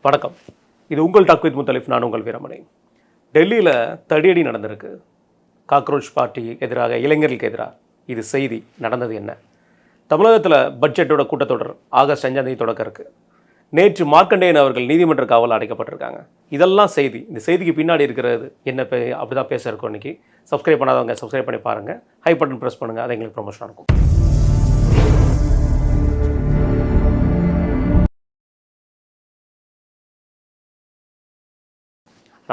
வணக்கம். இது உங்கள் டாக் வித் முத்தலிஃப். நான் உங்கள் வீரமணி. டெல்லியில் தடியடி நடந்திருக்கு. காக்ரோச் பார்ட்டி எதிராக, இளைஞர்களுக்கு எதிராக. இது செய்தி. நடந்தது என்ன? தமிழகத்தில் பட்ஜெட்டோட கூட்டத்தொடர் ஆகஸ்ட் 5 தொடக்க இருக்கு. நேற்று மார்க்கண்டேயன் அவர்கள் நீதிமன்ற காவல் அடைக்கப்பட்டிருக்காங்க. இதெல்லாம் செய்தி. இந்த செய்திக்கு பின்னாடி இருக்கிறது என்ன? அப்படி தான் பேச இருக்கோம் இன்னைக்கு. சப்ஸ்கிரைப் பண்ணாதவங்க சப்ஸ்கிரைப் பண்ணி பாருங்கள். ஹை பட்டன் ப்ரெஸ் பண்ணுங்கள். அது எங்களுக்கு ப்ரொமோஷனாக இருக்கும்.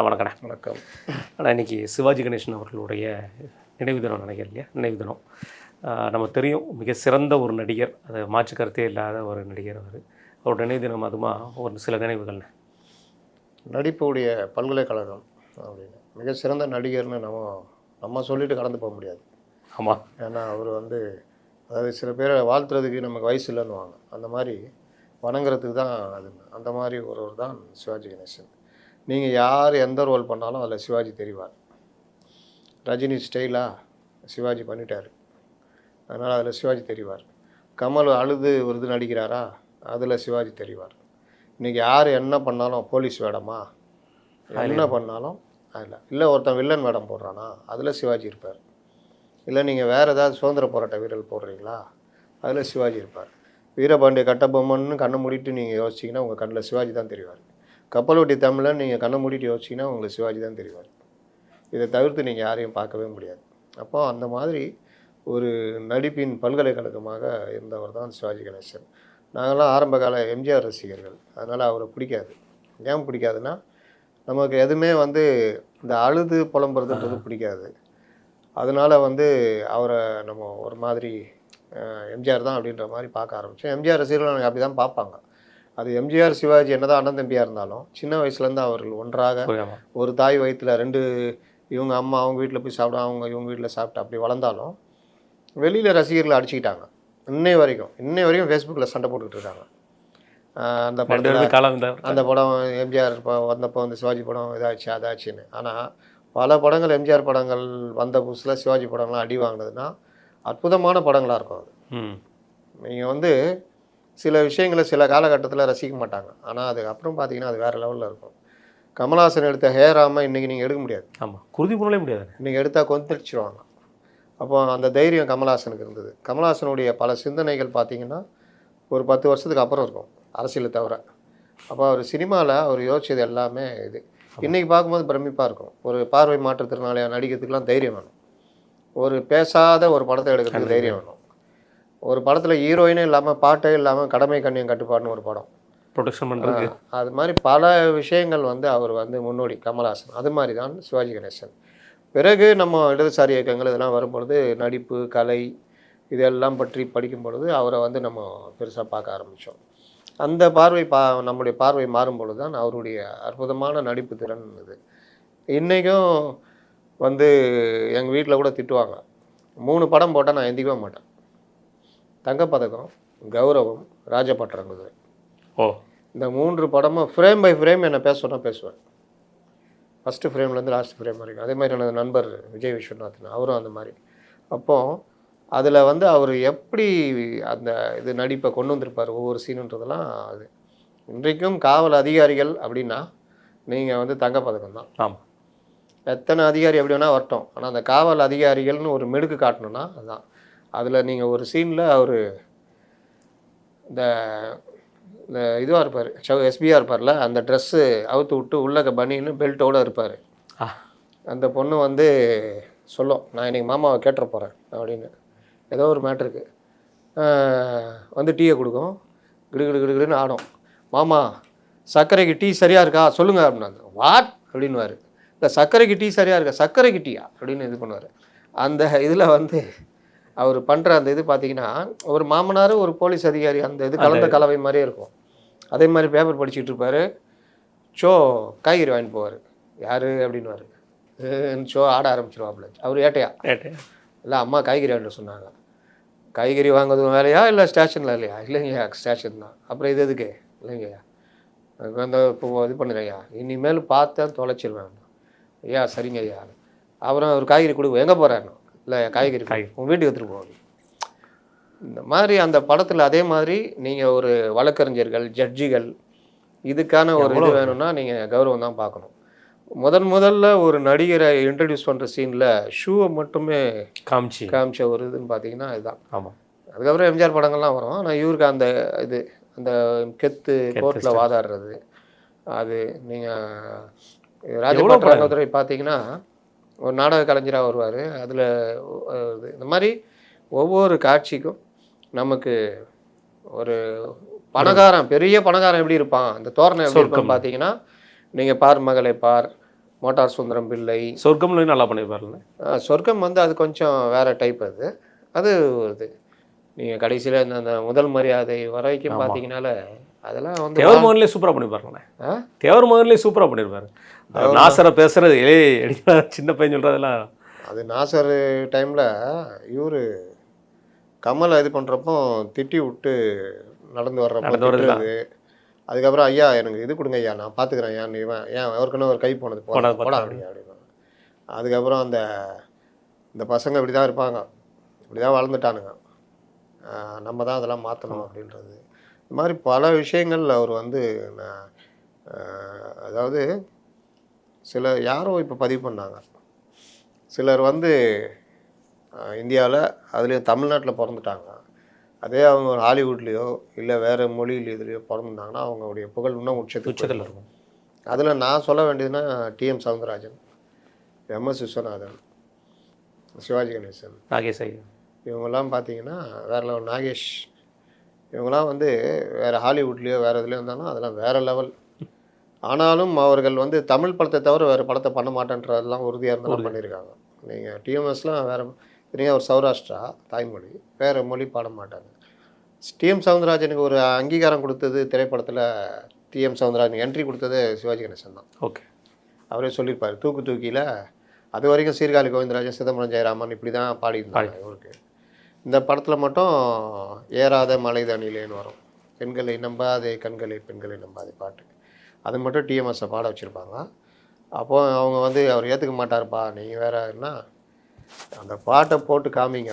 வணக்கம். வணக்கம். ஆனால் இன்றைக்கி சிவாஜி கணேசன் அவர்களுடைய நினைவு தினம் நினைக்கிறேன் இல்லையா? நினைவு தினம். நம்ம தெரியும், மிக சிறந்த ஒரு நடிகர், அது மாற்று கருத்தே இல்லாத ஒரு நடிகர் அவர். அவரோட நினைவு தினம் அதுமா ஒரு சில நினைவுகள். நடிப்புடைய பல்கலைக்கழகம் அப்படின்னு மிக சிறந்த நடிகர்னு நம்ம சொல்லிட்டு கடந்து போக முடியாது. ஆமாம். ஏன்னா அவர் அதாவது சில பேரை வாழ்த்துறதுக்கு நமக்கு வயசு இல்லைன்னுவாங்க. அந்த மாதிரி வணங்குறதுக்கு தான் அது. அந்த மாதிரி ஒருவர் தான் சிவாஜி கணேசன். நீங்கள் யார் எந்த ரோல் பண்ணாலும் அதில் சிவாஜி தெரிவார். ரஜினி ஸ்டைலாக சிவாஜி பண்ணிட்டார், அதனால் அதில் சிவாஜி தெரிவார். கமல் அழுது ஒரு இது நடிக்கிறாரா, அதில் சிவாஜி தெரிவார். இன்றைக்கி யார் என்ன பண்ணாலும், போலீஸ் வேடமா என்ன பண்ணாலும் அதில், இல்லை ஒருத்தன் வில்லன் வேடம் போடுறானா அதில் சிவாஜி இருப்பார். இல்லை நீங்கள் வேறு ஏதாவது சுதந்திர போராட்ட வீரர்கள் போடுறீங்களா, அதில் சிவாஜி இருப்பார். வீரபாண்டிய கட்டபொம்மன்னு கண்ணை மூடிட்டு நீங்கள் யோசிச்சிங்கன்னா உங்கள் கண்ணில் சிவாஜி தான் தெரிவார். கப்பலோட்டி தமிழன் நீங்கள் கண்ணை மூடிட்டு யோசிச்சிங்கன்னா உங்களுக்கு சிவாஜி தான் தெரிவார். இதை தவிர்த்து நீங்கள் யாரையும் பார்க்கவே முடியாது. அப்போது அந்த மாதிரி ஒரு நடிப்பின் பல்கலைக்கழகமாக இருந்தவர் தான் சிவாஜி கணேசன். நாங்கள்லாம் ஆரம்ப கால எம்ஜிஆர் ரசிகர்கள். அதனால் அவரை பிடிக்காது. ஏன் பிடிக்காதுன்னா, நமக்கு எதுவுமே இந்த அழுது புலம்புறதுன்றது பிடிக்காது. அதனால் அவரை நம்ம ஒரு மாதிரி எம்ஜிஆர் தான் அப்படின்ற மாதிரி பார்க்க ஆரம்பித்தோம். எம்ஜிஆர் ரசிகர்கள் எனக்கு அப்படி தான் பார்ப்பாங்க. அது எம்ஜிஆர் சிவாஜி என்னதான் அண்ணன் தம்பியாக இருந்தாலும் சின்ன வயசுலேருந்து அவர்கள் ஒன்றாக ஒரு தாய் வயிற்றில் ரெண்டு, இவங்க அம்மா அவங்க வீட்டில் போய் சாப்பிட, அவங்க இவங்க வீட்டில் சாப்பிட்டு அப்படி வளர்ந்தாலும் வெளியில் ரசிகர்களை அடிச்சுக்கிட்டாங்க. இன்னை வரைக்கும் ஃபேஸ்புக்கில் சண்டை போட்டுக்கிட்டு இருக்காங்க. அந்த படம் எம்ஜிஆர் வந்தப்போ சிவாஜி படம் இதாச்சு அதாச்சுன்னு. ஆனால் பல படங்கள் எம்ஜிஆர் படங்கள் வந்த புதுசில் சிவாஜி படங்கள்லாம் அடி வாங்கினதுன்னா அற்புதமான படங்களாக இருக்கும். அது நீங்கள் சில விஷயங்களை சில காலகட்டத்தில் ரசிக்க மாட்டாங்க, ஆனால் அதுக்கப்புறம் பார்த்தீங்கன்னா அது வேறு லெவலில் இருக்கும். கமல்ஹாசன் எடுத்த ஹேராமல் இன்றைக்கி நீங்கள் எடுக்க முடியாது. ஆமாம், குருதி பண்ணவே முடியாது. நீங்கள் எடுத்தால் கொந்தளிச்சிடுவாங்க. அப்போ அந்த தைரியம் கமல்ஹாசனுக்கு இருந்தது. கமல்ஹாசனுடைய பல சிந்தனைகள் பார்த்திங்கன்னா ஒரு 10 வருஷத்துக்கு அப்புறம் இருக்கும், அரசியலை தவிர. அப்போ அவர் சினிமாவில் அவர் யோசிச்சது எல்லாமே இது. இன்றைக்கி பார்க்கும்போது பிரமிப்பாக இருக்கும். ஒரு பார்வை மாற்றுத்திறனாளியாக நடிக்கிறதுக்கெலாம் தைரியம் வேணும். ஒரு பேசாத ஒரு படத்தை எடுக்கிறதுக்கு தைரியம் வேணும். ஒரு படத்தில் ஹீரோயினே இல்லாமல், பாட்டே இல்லாமல், கடமை கண்ணியம் கட்டுப்பாடுன்னு ஒரு படம் ப்ரொடக்ஷன் பண்ணுறது. அது மாதிரி பல விஷயங்கள் அவர் முன்னோடி கமல்ஹாசன். அது மாதிரி தான் சிவாஜி கணேசன். பிறகு நம்ம இடதுசாரி இயக்கங்கள் இதெல்லாம் வரும்பொழுது நடிப்பு, கலை இதெல்லாம் பற்றி படிக்கும் பொழுது அவரை நம்ம பெருசாக பார்க்க ஆரம்பித்தோம். அந்த பார்வை நம்முடைய பார்வை மாறும் பொழுது தான் அவருடைய அற்புதமான நடிப்பு திறன் இது. இன்றைக்கும் எங்கள் வீட்டில் கூட திட்டுவாங்க, 3 படம் போட்டால் நான் எந்திக்கவே மாட்டேன். தங்கப்பதக்கம், கௌரவம், ராஜபட்டரங்குது. இந்த 3 படமும் ஃப்ரேம் பை ஃப்ரேம் என்னை பேசுவேன். ஃபஸ்ட்டு ஃப்ரேம்லேருந்து லாஸ்ட் ஃப்ரேம் வரைக்கும். அதே மாதிரி எனது நண்பர் விஜய் விஸ்வநாதன், அவரும் அந்த மாதிரி. அப்போது அதில் அவர் எப்படி அந்த இது நடிப்பை கொண்டு வந்திருப்பார் ஒவ்வொரு சீனுன்றதெல்லாம். அது இன்றைக்கும் காவல் அதிகாரிகள் அப்படின்னா நீங்கள் தங்கப்பதக்கம் தான். ஆமாம், எத்தனை அதிகாரி எப்படி வேணால் வரட்டும், ஆனால் அந்த காவல் அதிகாரிகள்னு ஒரு மெடுக்கு காட்டணுன்னா அதுதான். அதில் நீங்கள் ஒரு சீனில் அவர் இந்த இதுவாக இருப்பார், எஸ்பியாக இருப்பார்ல, அந்த ட்ரெஸ்ஸு அவுத்து விட்டு உள்ளக்க பனின்னு பெல்ட்டோடு இருப்பார். அந்த பொண்ணு சொல்லும், நான் இன்றைக்கி மாமாவை கேட்டுற போகிறேன் அப்படின்னு, ஏதோ ஒரு மேட்ருக்கு டீயை கொடுக்கும், கிடுகிடுன்னு ஆடும். மாமா சர்க்கரைக்கு டீ சரியாக இருக்கா சொல்லுங்கள் அப்படின்னாங்க. வாட் அப்படின்வார். இல்லை சர்க்கரைக்கு டீ சரியாக இருக்கா, சர்க்கரைக்கு டீயா அப்படின்னு இது பண்ணுவார். அந்த இதில் அவர் பண்ணுற அந்த இது பார்த்திங்கன்னா, ஒரு மாமனார் ஒரு போலீஸ் அதிகாரி அந்த இது கலந்த கலவை மாதிரியே இருக்கும். அதே மாதிரி பேப்பர் படிச்சுட்டு இருப்பார். காய்கறி வாங்கிட்டு போவார். யார் அப்படின்வார். ஆட ஆரம்பிச்சிருவாப்புல. அவர் ஏட்டையா இல்லை, அம்மா காய்கறி வாங்கிட்டு சொன்னாங்க. காய்கறி வாங்குறதும் வேலையா இல்லை ஸ்டேஷனில் இல்லையா? இல்லைங்கய்யா ஸ்டேஷன் தான். அப்புறம் இது எதுக்கு? இல்லைங்கய்யா இப்போ இது பண்ணுறேய்யா, இனிமேல் பார்த்தேன் தொலைச்சிருவேன். ஐயா சரிங்க ஐயா. அப்புறம் ஒரு காய்கறி கொடுக்கும், எங்கே போகிறாருன்னு. இல்லை காய்கறி உங்கள் வீட்டுக்கு எடுத்துகிட்டு போவாங்க. இந்த மாதிரி அந்த படத்தில் அதே மாதிரி நீங்கள் ஒரு வழக்கறிஞர்கள், ஜட்ஜிகள் இதுக்கான ஒரு இது வேணும்னா நீங்கள் கௌரவம் தான் பார்க்கணும். முதல்ல ஒரு நடிகரை இன்ட்ரடியூஸ் பண்ணுற சீனில் ஷூவை மட்டுமே காமிச்ச ஒரு இதுன்னு பார்த்தீங்கன்னா இதுதான். ஆமாம். அதுக்கப்புறம் எம்ஜிஆர் படங்கள்லாம் வரும். ஆனால் இவருக்கு அந்த இது அந்த கெத்து கோர்ட்டில் வாதாடுறது அது நீங்கள் ராஜபாட்டை பார்த்தீங்கன்னா ஒரு நாடக கலைஞராக வருவார். அதில் இந்த மாதிரி ஒவ்வொரு காட்சிக்கும் நமக்கு ஒரு பணக்காரன் பெரிய பணக்காரன் எப்படி இருப்பான், அந்த தோரணை எப்படி இருப்பான்னு பார்த்தீங்கன்னா நீங்கள் பார் மகளை பார், மோட்டார் சுந்தரம் பிள்ளை, சொர்க்கம்ல நல்லா பண்ணியிருப்பாருல்ல. சொர்க்கம் வந்து அது கொஞ்சம் வேற டைப். அது இது நீங்கள் கடைசியில் அந்த முதல் மரியாதை வரைக்கும் பார்த்தீங்கன்னால அதெல்லாம் வந்து தேவர் மகன்லேயே சூப்பராக பண்ணியிருப்பாருண்ணே. தேவர் மகன்லேயே சூப்பராக பண்ணியிருப்பாரு. நாசரை பேசுறது சின்ன பையன் சொல்கிறதெல்லாம் அது நாசர் டைமில் இவர் கமலை இது பண்ணுறப்போ திட்டி விட்டு நடந்து வர்றப்போ அதுக்கப்புறம் ஐயா எனக்கு இது கொடுங்க ஐயா நான் பார்த்துக்கிறேன் ஐயா நீ ஏன் அவருக்குன்னு ஒரு கை போனது போடா அப்படின்னா அதுக்கப்புறம் இந்த பசங்க இப்படி தான் இருப்பாங்க, இப்படி தான் வளர்ந்துட்டானுங்க, நம்ம தான் அதெல்லாம் மாற்றணும் அப்படின்றது. இந்த மாதிரி பல விஷயங்கள் அவர் வந்து அதாவது யாரோ இப்போ பதிவு பண்ணாங்க, சிலர் வந்து இந்தியாவில் அதுலேயும் தமிழ்நாட்டில் பிறந்துட்டாங்க, அதே அவங்க ஹாலிவுட்லேயோ இல்லை வேறு மொழியில் இதுலேயோ பிறந்தாங்கன்னா அவங்களுடைய புகழ் இன்னும் உச்சத்தில் இருக்கும். அதில் நான் சொல்ல வேண்டியதுன்னா டிஎம் சவுந்தரராஜன், எம்எஸ் விஸ்வநாதன், சிவாஜி கணேசன், நாகேஷ் ஐயா, இவங்கெல்லாம் பார்த்தீங்கன்னா வேறு லெவல். நாகேஷ் இவங்கெல்லாம் வந்து வேறு ஹாலிவுட்லேயோ வேறு இதுலேயோ இருந்தாலும் அதெல்லாம் வேறு லெவல். ஆனாலும் அவர்கள் வந்து தமிழ் படத்தை தவிர வேறு படத்தை பண்ண மாட்டேன்றதெல்லாம் உறுதியாக இருந்தாலும் பண்ணியிருக்காங்க. நீங்கள் டிஎம்எஸ்லாம் வேறு நீங்கள் ஒரு சௌராஷ்டிரா தாய்மொழி, வேறு மொழி பாட மாட்டாங்க. டிஎம் சவுந்தரராஜனுக்கு ஒரு அங்கீகாரம் கொடுத்தது திரைப்படத்தில், டிஎம் சவுந்தரராஜன் என்ட்ரி கொடுத்தது சிவாஜி கணேசன் தான். ஓகே, அவரே சொல்லியிருப்பார். தூக்கியில் அது வரைக்கும் சீர்காழி கோவிந்தராஜன், சிதம்பரம் ஜெயராமன் இப்படி தான் பாடியிருந்தாங்க. இவருக்கு இந்த படத்தில் மட்டும் ஏறாத மலைதனிலேன்னு வரும், பெண்களை நம்பாதே கண்களை பெண்களை நம்பாதே பாட்டு, அது மட்டும் டிஎம்எஸ்ஸை பாட வச்சுருப்பாங்க. அப்போது அவங்க வந்து அவர் ஏற்றுக்க மாட்டார்ப்பா நீங்கள் வேறன்னா அந்த பாட்டை போட்டு காமிங்க,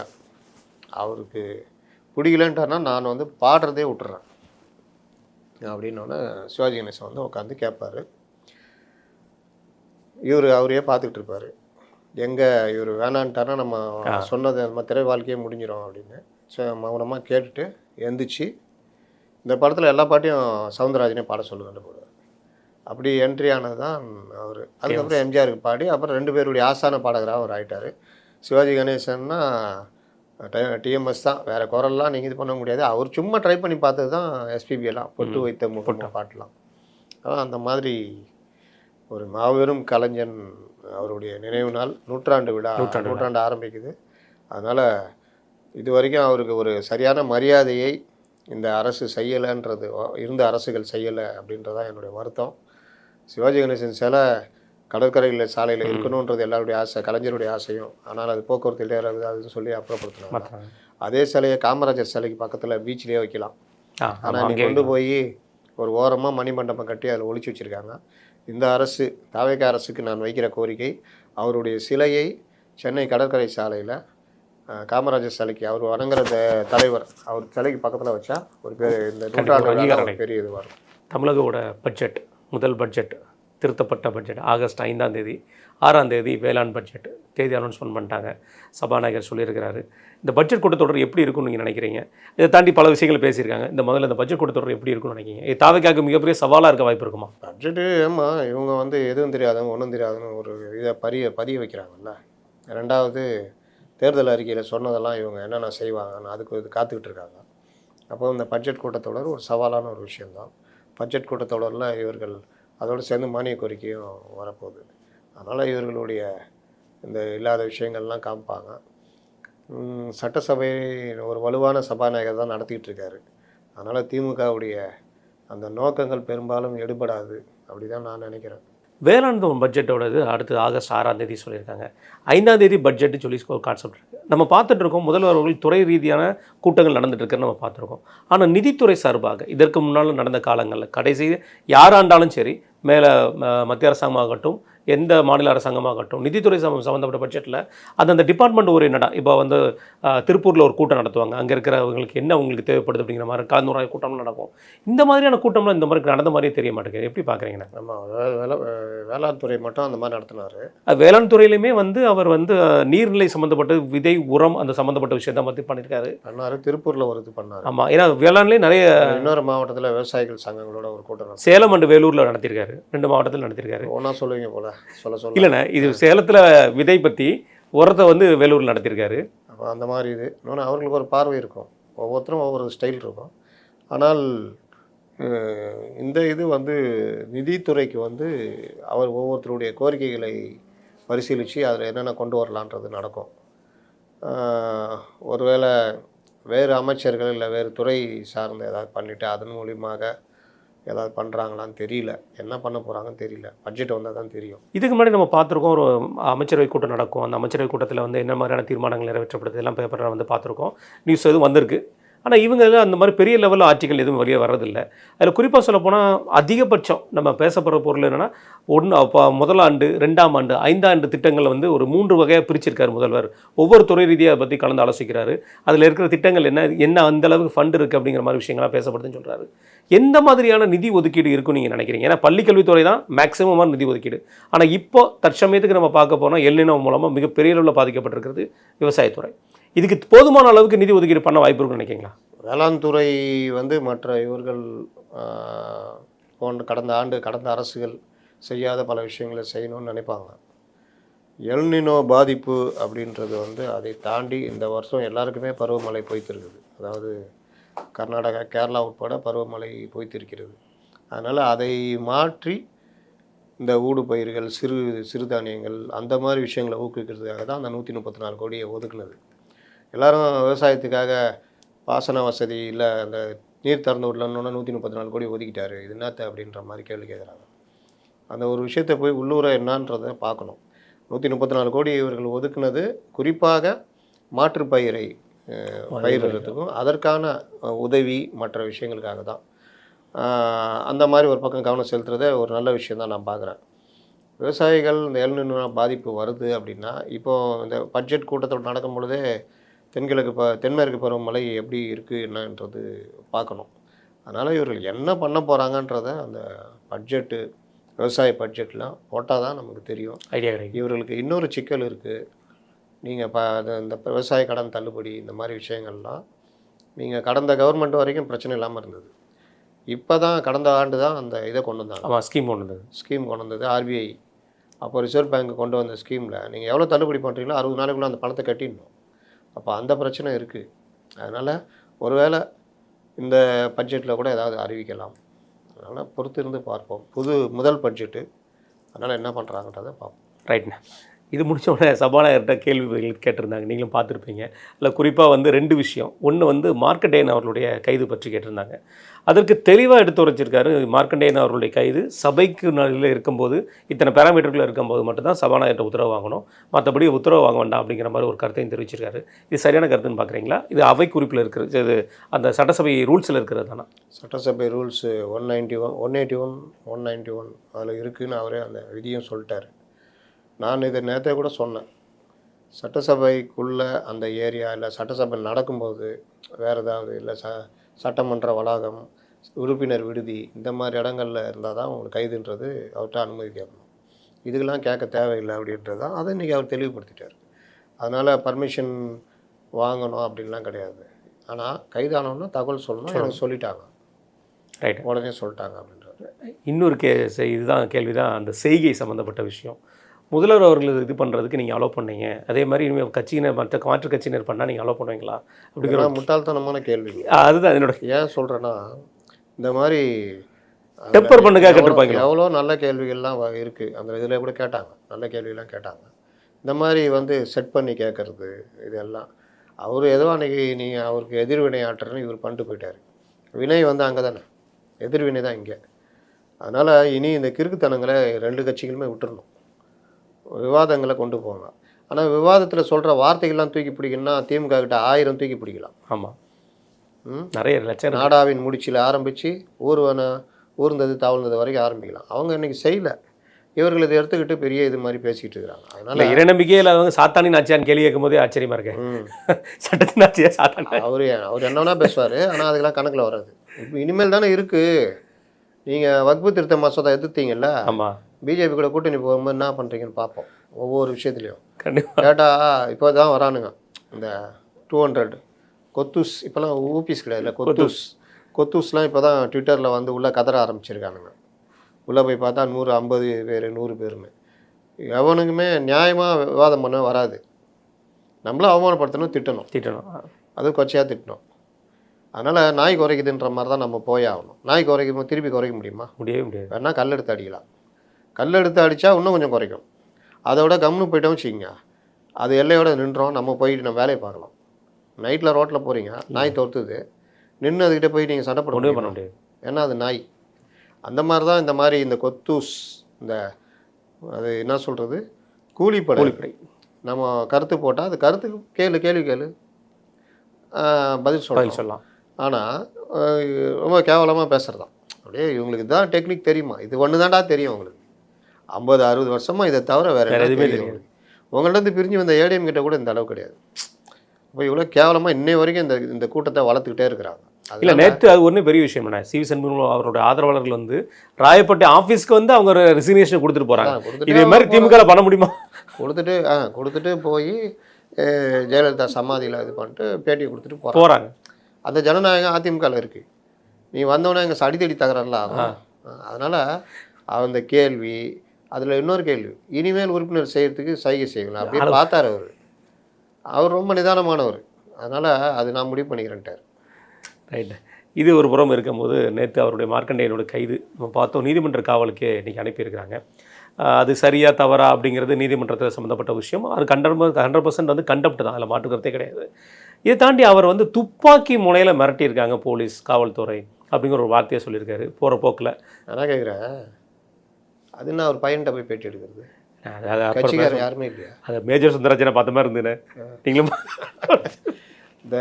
அவருக்கு பிடிக்கலன்ட்டார்னா நான் வந்து பாடுறதே விட்டுறேன் அப்படின்னோடனே சிவாஜி கணேசன் வந்து உட்காந்து கேட்பார். அவரையே பார்த்துக்கிட்டு இருப்பார். எங்கே இவர் வேணான்ட்டார்னா நம்ம சொன்னது நம்ம திரை வாழ்க்கையே முடிஞ்சிடும் அப்படின்னு மௌனமாக கேட்டுட்டு எந்திரிச்சு இந்த படத்தில் எல்லா பாட்டையும் சவுந்தரராஜனே பாட சொல்லுவேன் போடுவார். அப்படி என்ட்ரி ஆனது தான் அவர். அதுக்கப்புறம் எம்ஜிஆருக்கு பாடி அப்புறம் 2 பேருடைய ஆசான பாடகராக அவர் ஆகிட்டார். சிவாஜி கணேசன்னா டிஎம்எஸ் தான், வேறு குரல்லாம் நீங்கள் இது பண்ண முடியாது. அவர் சும்மா ட்ரை பண்ணி பார்த்தது தான் எஸ்பிபி எல்லாம், பொட்டு வைத்த முகட்ட பாட்டெலாம். அந்த மாதிரி ஒரு மாபெரும் கலைஞன் அவருடைய நினைவு நாள், நூற்றாண்டு விழா, நூற்றாண்டு ஆரம்பிக்குது. அதனால் இது வரைக்கும் அவருக்கு ஒரு சரியான மரியாதையை இந்த அரசு செய்யலைன்றது, இருந்த அரசுகள் செய்யலை அப்படின்றதான் என்னுடைய வருத்தம். சிவாஜி கணேசன் சிலை கடற்கரையில் சாலையில் இருக்கணுன்றது எல்லாருடைய ஆசை, கலைஞருடைய ஆசையும். ஆனால் அது போக்குவரத்து இடையிறது அதுன்னு சொல்லி அப்புறப்படுத்தினாங்க. அதே சிலையை காமராஜர் சிலைக்கு பக்கத்தில் பீச்சிலே வைக்கலாம். ஆனால் இன்றைக்கி கொண்டு போய் ஒரு ஓரமாக மணிமண்டபம் கட்டி அதில் ஒழிச்சு வச்சுருக்காங்க. இந்த அரசு, தாவேகா அரசுக்கு நான் வைக்கிற கோரிக்கை, அவருடைய சிலையை சென்னை கடற்கரை சாலையில் காமராஜர் சிலைக்கு, அவர் வணங்குற தலைவர் அவர் சிலைக்கு பக்கத்தில் வச்சா ஒரு இந்த நூற்றாண்டு பெரிய இது வரும். தமிழகோட பட்ஜெட், முதல் பட்ஜெட், திருத்தப்பட்ட பட்ஜெட் ஆகஸ்ட் 5ஆம் தேதி 6ஆம் தேதி வேளாண் பட்ஜெட் தேதி அனௌன்ஸ்மெண்ட் பண்ணிட்டாங்க. சபாநாயகர் சொல்லியிருக்கிறாரு. இந்த பட்ஜெட் கூட்டத்தொடர் எப்படி இருக்கும்னு நீங்கள் நினைக்கிறீங்க? இதை தாண்டி பல விஷயங்கள் பேசியிருக்காங்க. இந்த பட்ஜெட் கூட்டத்தொடர் எப்படி இருக்கும்னு நினைக்கிறீங்க? இது தாவேக்காவுக்கு மிகப்பெரிய சவாலாக இருக்க வாய்ப்பு இருக்குமா? பட்ஜெட்டு ஆமாம், இவங்க வந்து எதுவும் தெரியாதவங்க ஒன்றும் தெரியாதுன்னு ஒரு இதை பதிய வைக்கிறாங்கல்ல. 2வது தேர்தல் அறிக்கையில் சொன்னதெல்லாம் இவங்க என்னென்ன செய்வாங்கன்னு அதுக்கு இது காத்துக்கிட்டு இருக்காங்க. அப்போ இந்த பட்ஜெட் கூட்டத்தொடர் ஒரு சவாலான ஒரு விஷயந்தான். பட்ஜெட் கூட்டத்தொடரில் இவர்கள் அதோடு சேர்ந்து மானிய கோரிக்கையும் வரப்போகுது. அதனால் இவர்களுடைய இந்த இல்லாத விஷயங்கள்லாம் காமிப்பாங்க. சட்டசபை ஒரு வலுவான சபாநாயகர் தான் நடத்திக்கிட்டு இருக்காரு. அதனால் திமுகவுடைய அந்த நோக்கங்கள் பெரும்பாலும் எடுபடாது அப்படி தான் நான் நினைக்கிறேன். வேளாண் பட்ஜெட்டோடது அடுத்து ஆகஸ்ட் 6ஆம் தேதி சொல்லியிருக்காங்க. 5ஆம் தேதி பட்ஜெட்டு சொல்லி ஒரு கான்செப்ட் இருக்குது. நம்ம பார்த்துட்டு இருக்கோம், முதல்வர் அவர்கள் துறை ரீதியான கூட்டங்கள் நடந்துட்டு இருக்குன்னு நம்ம பார்த்துருக்கோம். ஆனால் நிதித்துறை சார்பாக இதற்கு முன்னால் நடந்த காலங்களில் கடைசி யாராண்டாலும் சரி, மேலே மத்திய அரசாங்கமாகட்டும் எந்த மாநில அரசாங்கமாகட்டும் நிதித்துறை சம்மந்தப்பட்ட பட்ஜெட்டில் அந்த டிபார்ட்மெண்ட் ஓரியன்டா இப்போ வந்து திருப்பூரில் ஒரு கூட்டம் நடத்துவாங்க, அங்கே இருக்கிறவங்களுக்கு என்ன உங்களுக்கு தேவைப்படுது அப்படிங்கிற மாதிரி கலந்துரையாடல் கூட்டம்லாம் நடக்கும். இந்த மாதிரியான கூட்டம்லாம் இந்த மாதிரி நடந்த மாதிரியே தெரிய மாட்டேங்குது. எப்படி பார்க்குறீங்கண்ணா? நம்ம வேளாண் துறை மட்டும் அந்த மாதிரி நடத்தினார். வேளாண் துறையிலுமே வந்து அவர் வந்து நீர்நிலை சம்மந்தப்பட்ட விதை உரம் அந்த சம்மந்தப்பட்ட விஷயத்தை பற்றி பண்ணியிருக்காரு. பண்ணார். திருப்பூரில் ஒரு இது பண்ணார். ஆமாம், ஏன்னா வேளாண்லேயே நிறைய இன்னொரு மாவட்டத்தில் விவசாயிகள் சங்கங்களோட ஒரு கூட்டம் சேலம் அண்ட் வேலூரில் நடத்தியிருக்காரு, 2 மாவட்டத்தில் நடத்தியிருக்காரு. ஒன்றா சொல்லுவீங்க போல சொல்ல இல்லைண்ணே, இது சேலத்தில் விதை பற்றி உரத்தை வந்து வேலூரில் நடத்தியிருக்காரு. அப்போ அந்த மாதிரி இது இன்னொன்று அவர்களுக்கு ஒரு பார்வை இருக்கும், ஒவ்வொருத்தரும் ஒவ்வொரு ஸ்டைல் இருக்கும். ஆனால் இந்த இது வந்து நிதித்துறைக்கு வந்து அவர் ஒவ்வொருத்தருடைய கோரிக்கைகளை பரிசீலித்து அதில் என்னென்ன கொண்டு வரலான்றது நடக்கும். ஒருவேளை வேறு அமைச்சர்கள் இல்லை வேறு துறை சார்ந்த ஏதாவது பண்ணிவிட்டு அதன் மூலியமாக ஏதாவது பண்ணுறாங்களான்னு தெரியல, என்ன பண்ண போகிறாங்கன்னு தெரியல. பட்ஜெட் வந்தால் தான் தெரியும். இதுக்கு முன்னாடி நம்ம பார்த்துருக்கோம், ஒரு அமைச்சரவை கூட்டம் நடக்கும், அந்த அமைச்சரவை கூட்டத்தில் வந்து என்ன மாதிரியான தீர்மானங்கள் நிறைவேற்றப்படுது எல்லாம் பேப்பரில் வந்து பார்த்துருக்கோம், நியூஸ் எதுவும் வந்திருக்கு. ஆனால் இவங்க அந்த மாதிரி பெரிய லெவலில் ஆர்டிக்கல் எதுவும் வெளியே வர்றதில்லை. அதில் குறிப்பாக சொல்லப்போனால் அதிகபட்சம் நம்ம பேசப்படுற பொருள் என்னென்னா, அப்போ முதல் ஆண்டு, 2ஆம் ஆண்டு, 5ஆம் ஆண்டு திட்டங்கள் வந்து ஒரு 3 வகையாக பிரிச்சிருக்காரு முதல்வர். ஒவ்வொரு துறை ரீதியாக பற்றி கலந்து ஆலோசிக்கிறாரு. அதில் இருக்கிற திட்டங்கள் என்ன அந்த அளவுக்கு ஃபண்டு இருக்குது அப்படிங்கிற மாதிரி விஷயங்கள்லாம் பேசப்படுதுன்னு சொல்கிறாரு. எந்த மாதிரியான நிதி ஒதுக்கீடு இருக்குன்னு நீங்கள் நினைக்கிறீங்க? ஏன்னா பள்ளிக்கல்வித்துறை தான் மேக்ஸிமமான நிதி ஒதுக்கீடு. ஆனால் இப்போ தற்சமயத்துக்கு நம்ம பார்க்க போனால் எல்நினோ மூலமாக மிகப்பெரிய அளவில் பாதிக்கப்பட்டிருக்கிறது விவசாயத்துறை. இதுக்கு போதுமான அளவுக்கு நிதி ஒதுக்கீடு பண்ண வாய்ப்பு இருக்குன்னு நினைக்கிறீங்களா? வேளாண் துறை வந்து மற்ற இவர்கள் போன்ற கடந்த அரசுகள் செய்யாத பல விஷயங்களை செய்யணும்னு நினைப்பாங்க. எல்நினோ பாதிப்பு அப்படின்றது வந்து அதை தாண்டி இந்த வருஷம் எல்லாருக்குமே பருவமழை பொய்த்திருக்குது. அதாவது கர்நாடகா, கேரளா உட்பட பருவமழை பொய்த்திருக்கிறது. அதனால் அதை மாற்றி இந்த ஊடுபயிர்கள், சிறுதானியங்கள் அந்த மாதிரி விஷயங்களை ஊக்குவிக்கிறதுக்காக தான் அந்த 134 கோடியை ஒதுக்குனது. எல்லோரும் விவசாயத்துக்காக பாசன வசதி இல்லை அந்த நீர் திறந்து விடலன்னு 134 கோடி ஒதுக்கிட்டாரு, இது என்னத்த அப்படின்ற மாதிரி கேள்வி கேட்குறாங்க. அந்த ஒரு விஷயத்தை போய் உள்ளூர என்னன்றதை பார்க்கணும். 134 கோடி இவர்கள் ஒதுக்குனது குறிப்பாக மாற்று பயிரிடுறதுக்கும் அதற்கான உதவி மற்ற விஷயங்களுக்காக தான். அந்த மாதிரி ஒரு பக்கம் கவனம் செலுத்துறதே ஒரு நல்ல விஷயம் தான் நான் பார்க்குறேன். விவசாயிகள் இந்த எல்நினோ பாதிப்பு வருது அப்படின்னா, இப்போது இந்த பட்ஜெட் கூட்டத்தோடு நடக்கும் பொழுதே தென்மேற்கு பருவமழை எப்படி இருக்குது என்னன்றது பார்க்கணும். அதனால் இவர்கள் என்ன பண்ண போகிறாங்கன்றத அந்த விவசாய பட்ஜெட்லாம் போட்டால் தான் நமக்கு தெரியும். ஐடியா கிடைக்கும். இவர்களுக்கு இன்னொரு சிக்கல் இருக்குது. நீங்கள் இந்த விவசாய கடன் தள்ளுபடி இந்த மாதிரி விஷயங்கள்லாம் நீங்கள் கடந்த கவர்மெண்ட் வரைக்கும் பிரச்சனை இல்லாமல் இருந்தது. இப்போ தான் கடந்த ஆண்டு தான் அந்த இதை கொண்டு வந்தாங்க. ஆமாம், ஸ்கீம் கொண்டு வந்தது ஆர்பிஐ. அப்போ ரிசர்வ் பேங்க் கொண்டு வந்த ஸ்கீமில் நீங்கள் எவ்வளோ தள்ளுபடி பண்ணுறீங்களோ 60 நாளைக்குள்ளே அந்த பணத்தை கட்டிடணும். அப்போ அந்த பிரச்சனை இருக்குது. அதனால் ஒருவேளை இந்த பட்ஜெட்டில் கூட ஏதாவது அறிவிக்கலாம். அதனால் பொறுத்து இருந்து பார்ப்போம். முதல் பட்ஜெட்டு, அதனால் என்ன பண்ணுறாங்கன்றதை பார்ப்போம். ரைட்ண்ணா. இது முடிச்ச உடனே சபாநாயகர்கிட்ட கேள்விகள் கேட்டிருந்தாங்க, நீங்களும் பார்த்துருப்பீங்க. அதில் குறிப்பாக வந்து 2 விஷயம். ஒன்று வந்து மார்க்கண்டேயன் அவர்களுடைய கைது பற்றி கேட்டிருந்தாங்க. அதற்கு தெளிவாக எடுத்து உரைச்சிருக்காரு. மார்க்கண்டேயன் அவர்களுடைய கைது சபைக்கு நிலையில் இருக்கும்போது, இத்தனை பேராமீட்டருக்குள்ளே இருக்கும்போது மட்டும்தான் சபாநாயகர்கிட்ட உத்தரவு வாங்கணும், மற்றபடி உத்தரவு வாங்க வேண்டாம் அப்படிங்கிற மாதிரி ஒரு கருத்தையும் தெரிவிச்சிருக்காரு. இது சரியான கருத்துன்னு பார்க்குறீங்களா? இது அவை குறிப்பில் இருக்கிறது, இது அந்த சட்டசபை ரூல்ஸில் இருக்கிறது தானே? சட்டசபை ரூல்ஸு 181 191 அதில் இருக்குதுன்னு அவரே அந்த விதியும் சொல்லிட்டார். நான் இதை நேற்றே கூட சொன்னேன். சட்டசபைக்குள்ளே அந்த ஏரியா இல்லை சட்டசபை நடக்கும்போது வேறு ஏதாவது இல்லை சட்டமன்ற வளாகம், உறுப்பினர் விடுதி இந்த மாதிரி இடங்களில் இருந்தால் தான் உங்களுக்கு கைதுன்றது அவர்கிட்ட அனுமதி கேட்கணும். இதுக்கெல்லாம் கேட்க தேவையில்லை அப்படின்றது தான் அதை இன்றைக்கி அவர் தெளிவுபடுத்திட்டார். அதனால் பர்மிஷன் வாங்கணும் அப்படின்லாம் கிடையாது. ஆனால் கைதானோன்னா தகவல் சொல்லணும், எனக்கு சொல்லிட்டாங்க, ரைட், உடனே சொல்லிட்டாங்க அப்படின்றது. இன்னொரு இதுதான் கேள்வி தான் அந்த செய்கை சம்மந்தப்பட்ட விஷயம். முதல்வர் அவர்கள் இது பண்ணுறதுக்கு நீங்கள் அலோவ் பண்ணீங்க, அதே மாதிரி இனிமேல் கட்சியினர் மாற்று கட்சியினர் பண்ணால் நீங்கள் அலோவ் பண்ணுவீங்களா அப்படிங்கிற முட்டாள்தனமான கேள்வி. அதுதான் என்னோட ஏன் சொல்கிறேன்னா, இந்த மாதிரி டெப்பர் பண்ணுங்க கேட்டிருப்பாங்க. எவ்வளோ நல்ல கேள்விகள்லாம் இருக்குது அந்த இதில் கூட கேட்டாங்க, நல்ல கேள்வியெல்லாம் கேட்டாங்க. இந்த மாதிரி வந்து செட் பண்ணி கேட்குறது இதெல்லாம் அவர் ஏதோ அன்றைக்கி அவருக்கு எதிர்வினை ஆட்டுறன்னு இவர் பண்ணிட்டு போயிட்டார். வினை வந்து அங்கே தானே, எதிர்வினை தான் இங்கே. அதனால் இனி இந்த கிறுக்குத்தனங்களை 2 கட்சிகளுமே விட்டுறணும், விவாதங்களை கொண்டு போங்க. ஆனால் விவாதத்தில் சொல்கிற வார்த்தைகள்லாம் தூக்கி பிடிக்கணும்னா திமுக கிட்ட 1000 தூக்கி பிடிக்கலாம். ஆமாம், நிறைய லட்சம். நாடாவின் முடிச்சில் ஆரம்பித்து ஊர்ந்தது தவழ்ந்தது வரைக்கும் ஆரம்பிக்கலாம். அவங்க இன்றைக்கி செய்யலை. இவர்கள் இதை எடுத்துக்கிட்டு பெரிய இது மாதிரி பேசிக்கிட்டு இருக்கிறாங்க. இல்லை அதனால் இறை நம்பிக்கையில் அவங்க சாத்தானின் ஆட்சியான்னு கேள்வி கேட்கும் போதே ஆச்சரியமா இருக்கேன். சட்டத்தின் ஆட்சியா சாத்தான? அவர் என்ன வேணா பேசுவார், ஆனால் அதுக்கெல்லாம் கணக்கில் வராது. இப்போ இனிமேல் தானே இருக்குது. நீங்கள் வக்பு திருத்த மசோதா எதிர்த்தீங்கல்ல, ஆமாம், பிஜேபி கூட கூட்டணி போகும்போது என்ன பண்ணுறீங்கன்னு பார்ப்போம். ஒவ்வொரு விஷயத்துலையும் கண்டிப்பாக கேட்டால் இப்போ தான் வரானுங்க இந்த 200 கொத்தூஸ். இப்போலாம் ஊபிஸ் கிடையாதுல்ல, கொத்தூஸ்லாம் இப்போ தான் ட்விட்டரில் வந்து உள்ளே கதற ஆரம்பிச்சிருக்கானுங்க. உள்ளே போய் பார்த்தா 150 பேர் 100 பேருமே. எவனுக்குமே நியாயமாக விவாதம் பண்ண வராது. நம்மளும் அவமானப்படுத்தணும், திட்டணும், அதுவும் கொச்சையாக திட்டணும். அதனால் நாய் குறைக்குதுன்ற மாதிரி தான் நம்ம போய் ஆகணும். நாய் குறைக்கும் திருப்பி குறைக்க முடியுமா? முடியவே முடியாது. வேணால் கல் எடுத்து அடிக்கலாம். கல் எடுத்து அடித்தா இன்னும் கொஞ்சம் குறைக்கும். அதோட கம்னு போயிட்டோம் வச்சுக்கிங்க, அது எல்லையோட நின்றோம். நம்ம போயிட்டு நம்ம வேலையை பார்க்கலாம். நைட்டில் ரோட்டில் போகிறீங்க, நாய் தோர்த்துது, நின்று அதுக்கிட்ட போய் நீங்கள் சண்டை போட பண்ண முடியாது. ஏன்னா அது நாய். அந்த மாதிரி தான் இந்த மாதிரி இந்த கொத்தூஸ், இந்த அது என்ன சொல்கிறது, கூலிப்படை. நம்ம கருத்து போட்டால் அது கருத்துக்கு கேள்வி கேளு பதில் சொல்லலாம். ஆனால் ரொம்ப கேவலமாக பேசுகிறதான். அப்படியே இவங்களுக்கு தான் டெக்னிக் தெரியுமா? இது ஒன்று தான்டா தெரியும் உங்களுக்கு. 50-60 வருஷமாக இதை தவிர வேறு எதுவுமே தெரியும். உங்கள்கிட்ட பிரிஞ்சு வந்த ஏடிஎம் கிட்ட கூட இந்த அளவு கிடையாது. இப்போ இவ்வளோ கேவலமாக இன்னை வரைக்கும் இந்த கூட்டத்தை வளர்த்துக்கிட்டே இருக்கிறாங்க. இல்லை நேற்று அது ஒன்றும் பெரிய விஷயம் என்ன, சிவி சண்முகம் அவருடைய ஆதரவாளர்கள் வந்து ராயப்பட்டி ஆஃபீஸ்க்கு வந்து அவங்க ரெசிக்னேஷன் கொடுத்துட்டு போகிறாங்க. இதே மாதிரி திமுக பண்ண முடியுமா? கொடுத்துட்டு போய் ஜெயலலிதா சமாதியில் இது பண்ணிட்டு பேட்டி கொடுத்துட்டு போகிறாங்க. அந்த ஜனநாயகம் அதிமுகவில் இருக்குது. நீ வந்தவொடனே எங்கள் அடித்தடி தகராறுல ஆகும். அதனால் அந்த கேள்வி, அதில் இன்னொரு கேள்வி, இனிமேல் உறுப்பினர் செய்கிறதுக்கு சைகை செய்யலாம் அப்படின்னு பார்த்தார் அவர் ரொம்ப நிதானமானவர். அதனால் அது நான் முடிவு பண்ணிக்கிறேன்ட்டார். ரைட்டு. இது ஒரு புறம் இருக்கும்போது நேற்று அவருடைய மார்க்கண்டேயனோட கைது நம்ம பார்த்தோம், நீதிமன்ற காவலுக்கே இன்றைக்கி அனுப்பியிருக்கிறாங்க. அது சரியா தவறா அப்படிங்கிறது நீதிமன்றத்தில் சம்மந்தப்பட்ட விஷயம். அது 100% வந்து கண்டப்ட் தான், அதில் மாற்றுக்கிறதே கிடையாது. இதை தாண்டி அவர் வந்து துப்பாக்கி முனையில் மிரட்டியிருக்காங்க போலீஸ், காவல்துறை அப்படிங்கிற ஒரு வார்த்தையை சொல்லியிருக்காரு போகிற போக்கில். நான் கேட்குறேன், அது என்ன ஒரு பையன்கிட்ட போய் பேட்டி எடுக்கிறது? கட்சிக்காரர் யாருமே இல்லையா? அது மேஜர் சுந்தரராஜனை பார்த்த மாதிரி இருந்தேன். நீங்களும் the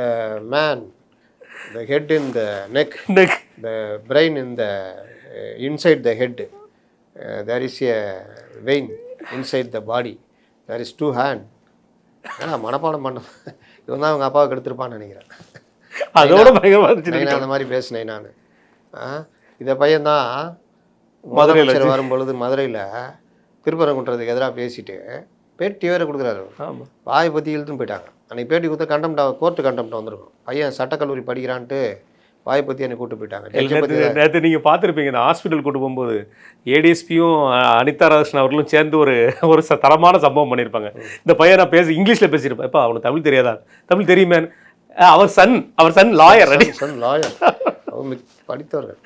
man, the head in the neck, the brain in the inside the head, there is a vein inside the body, there is 2 hand. மனப்பாடம் பண்ண இவன் தான் அவங்க அப்பாவை கெடுத்துருப்பான்னு நினைக்கிறேன். அதோட பயங்கரமாக அந்த மாதிரி பேசினேன் நான். இந்த பையன்தான் முதலமைச்சர் வரும்பொழுது மதுரையில் திருப்பரங்குன்றதுக்கு எதிராக பேசிட்டு பேட்டி வேறு கொடுக்குறாரு. வாயை பற்றி இழுத்துன்னு போயிட்டாங்க. அன்றைக்கி பேட்டி கொடுத்தா கண்டம்டா, கோர்ட்டு கண்டம்டா வந்திருக்கும். பையன் சட்டக்கல்லூரி படிக்கிறான்ட்டு வாயை பற்றி என்னை கூப்பிட்டு போயிட்டாங்க. நேற்று நீங்கள் பார்த்துருப்பீங்க, இந்த ஹாஸ்பிட்டல் கூட்டு போகும்போது ஏடிஎஸ்பியும் அனிதா ராஜன் அவர்களும் சேர்ந்து ஒரு தரமான சம்பவம் பண்ணியிருப்பாங்க. இந்த பையன் நான் இங்கிலீஷில் பேசியிருப்பேன். இப்போ அவனுக்கு தமிழ் தெரியாதா? தமிழ் தெரியுமே. அவர் சன் லாயர், அவங்க படித்தவர்கள்.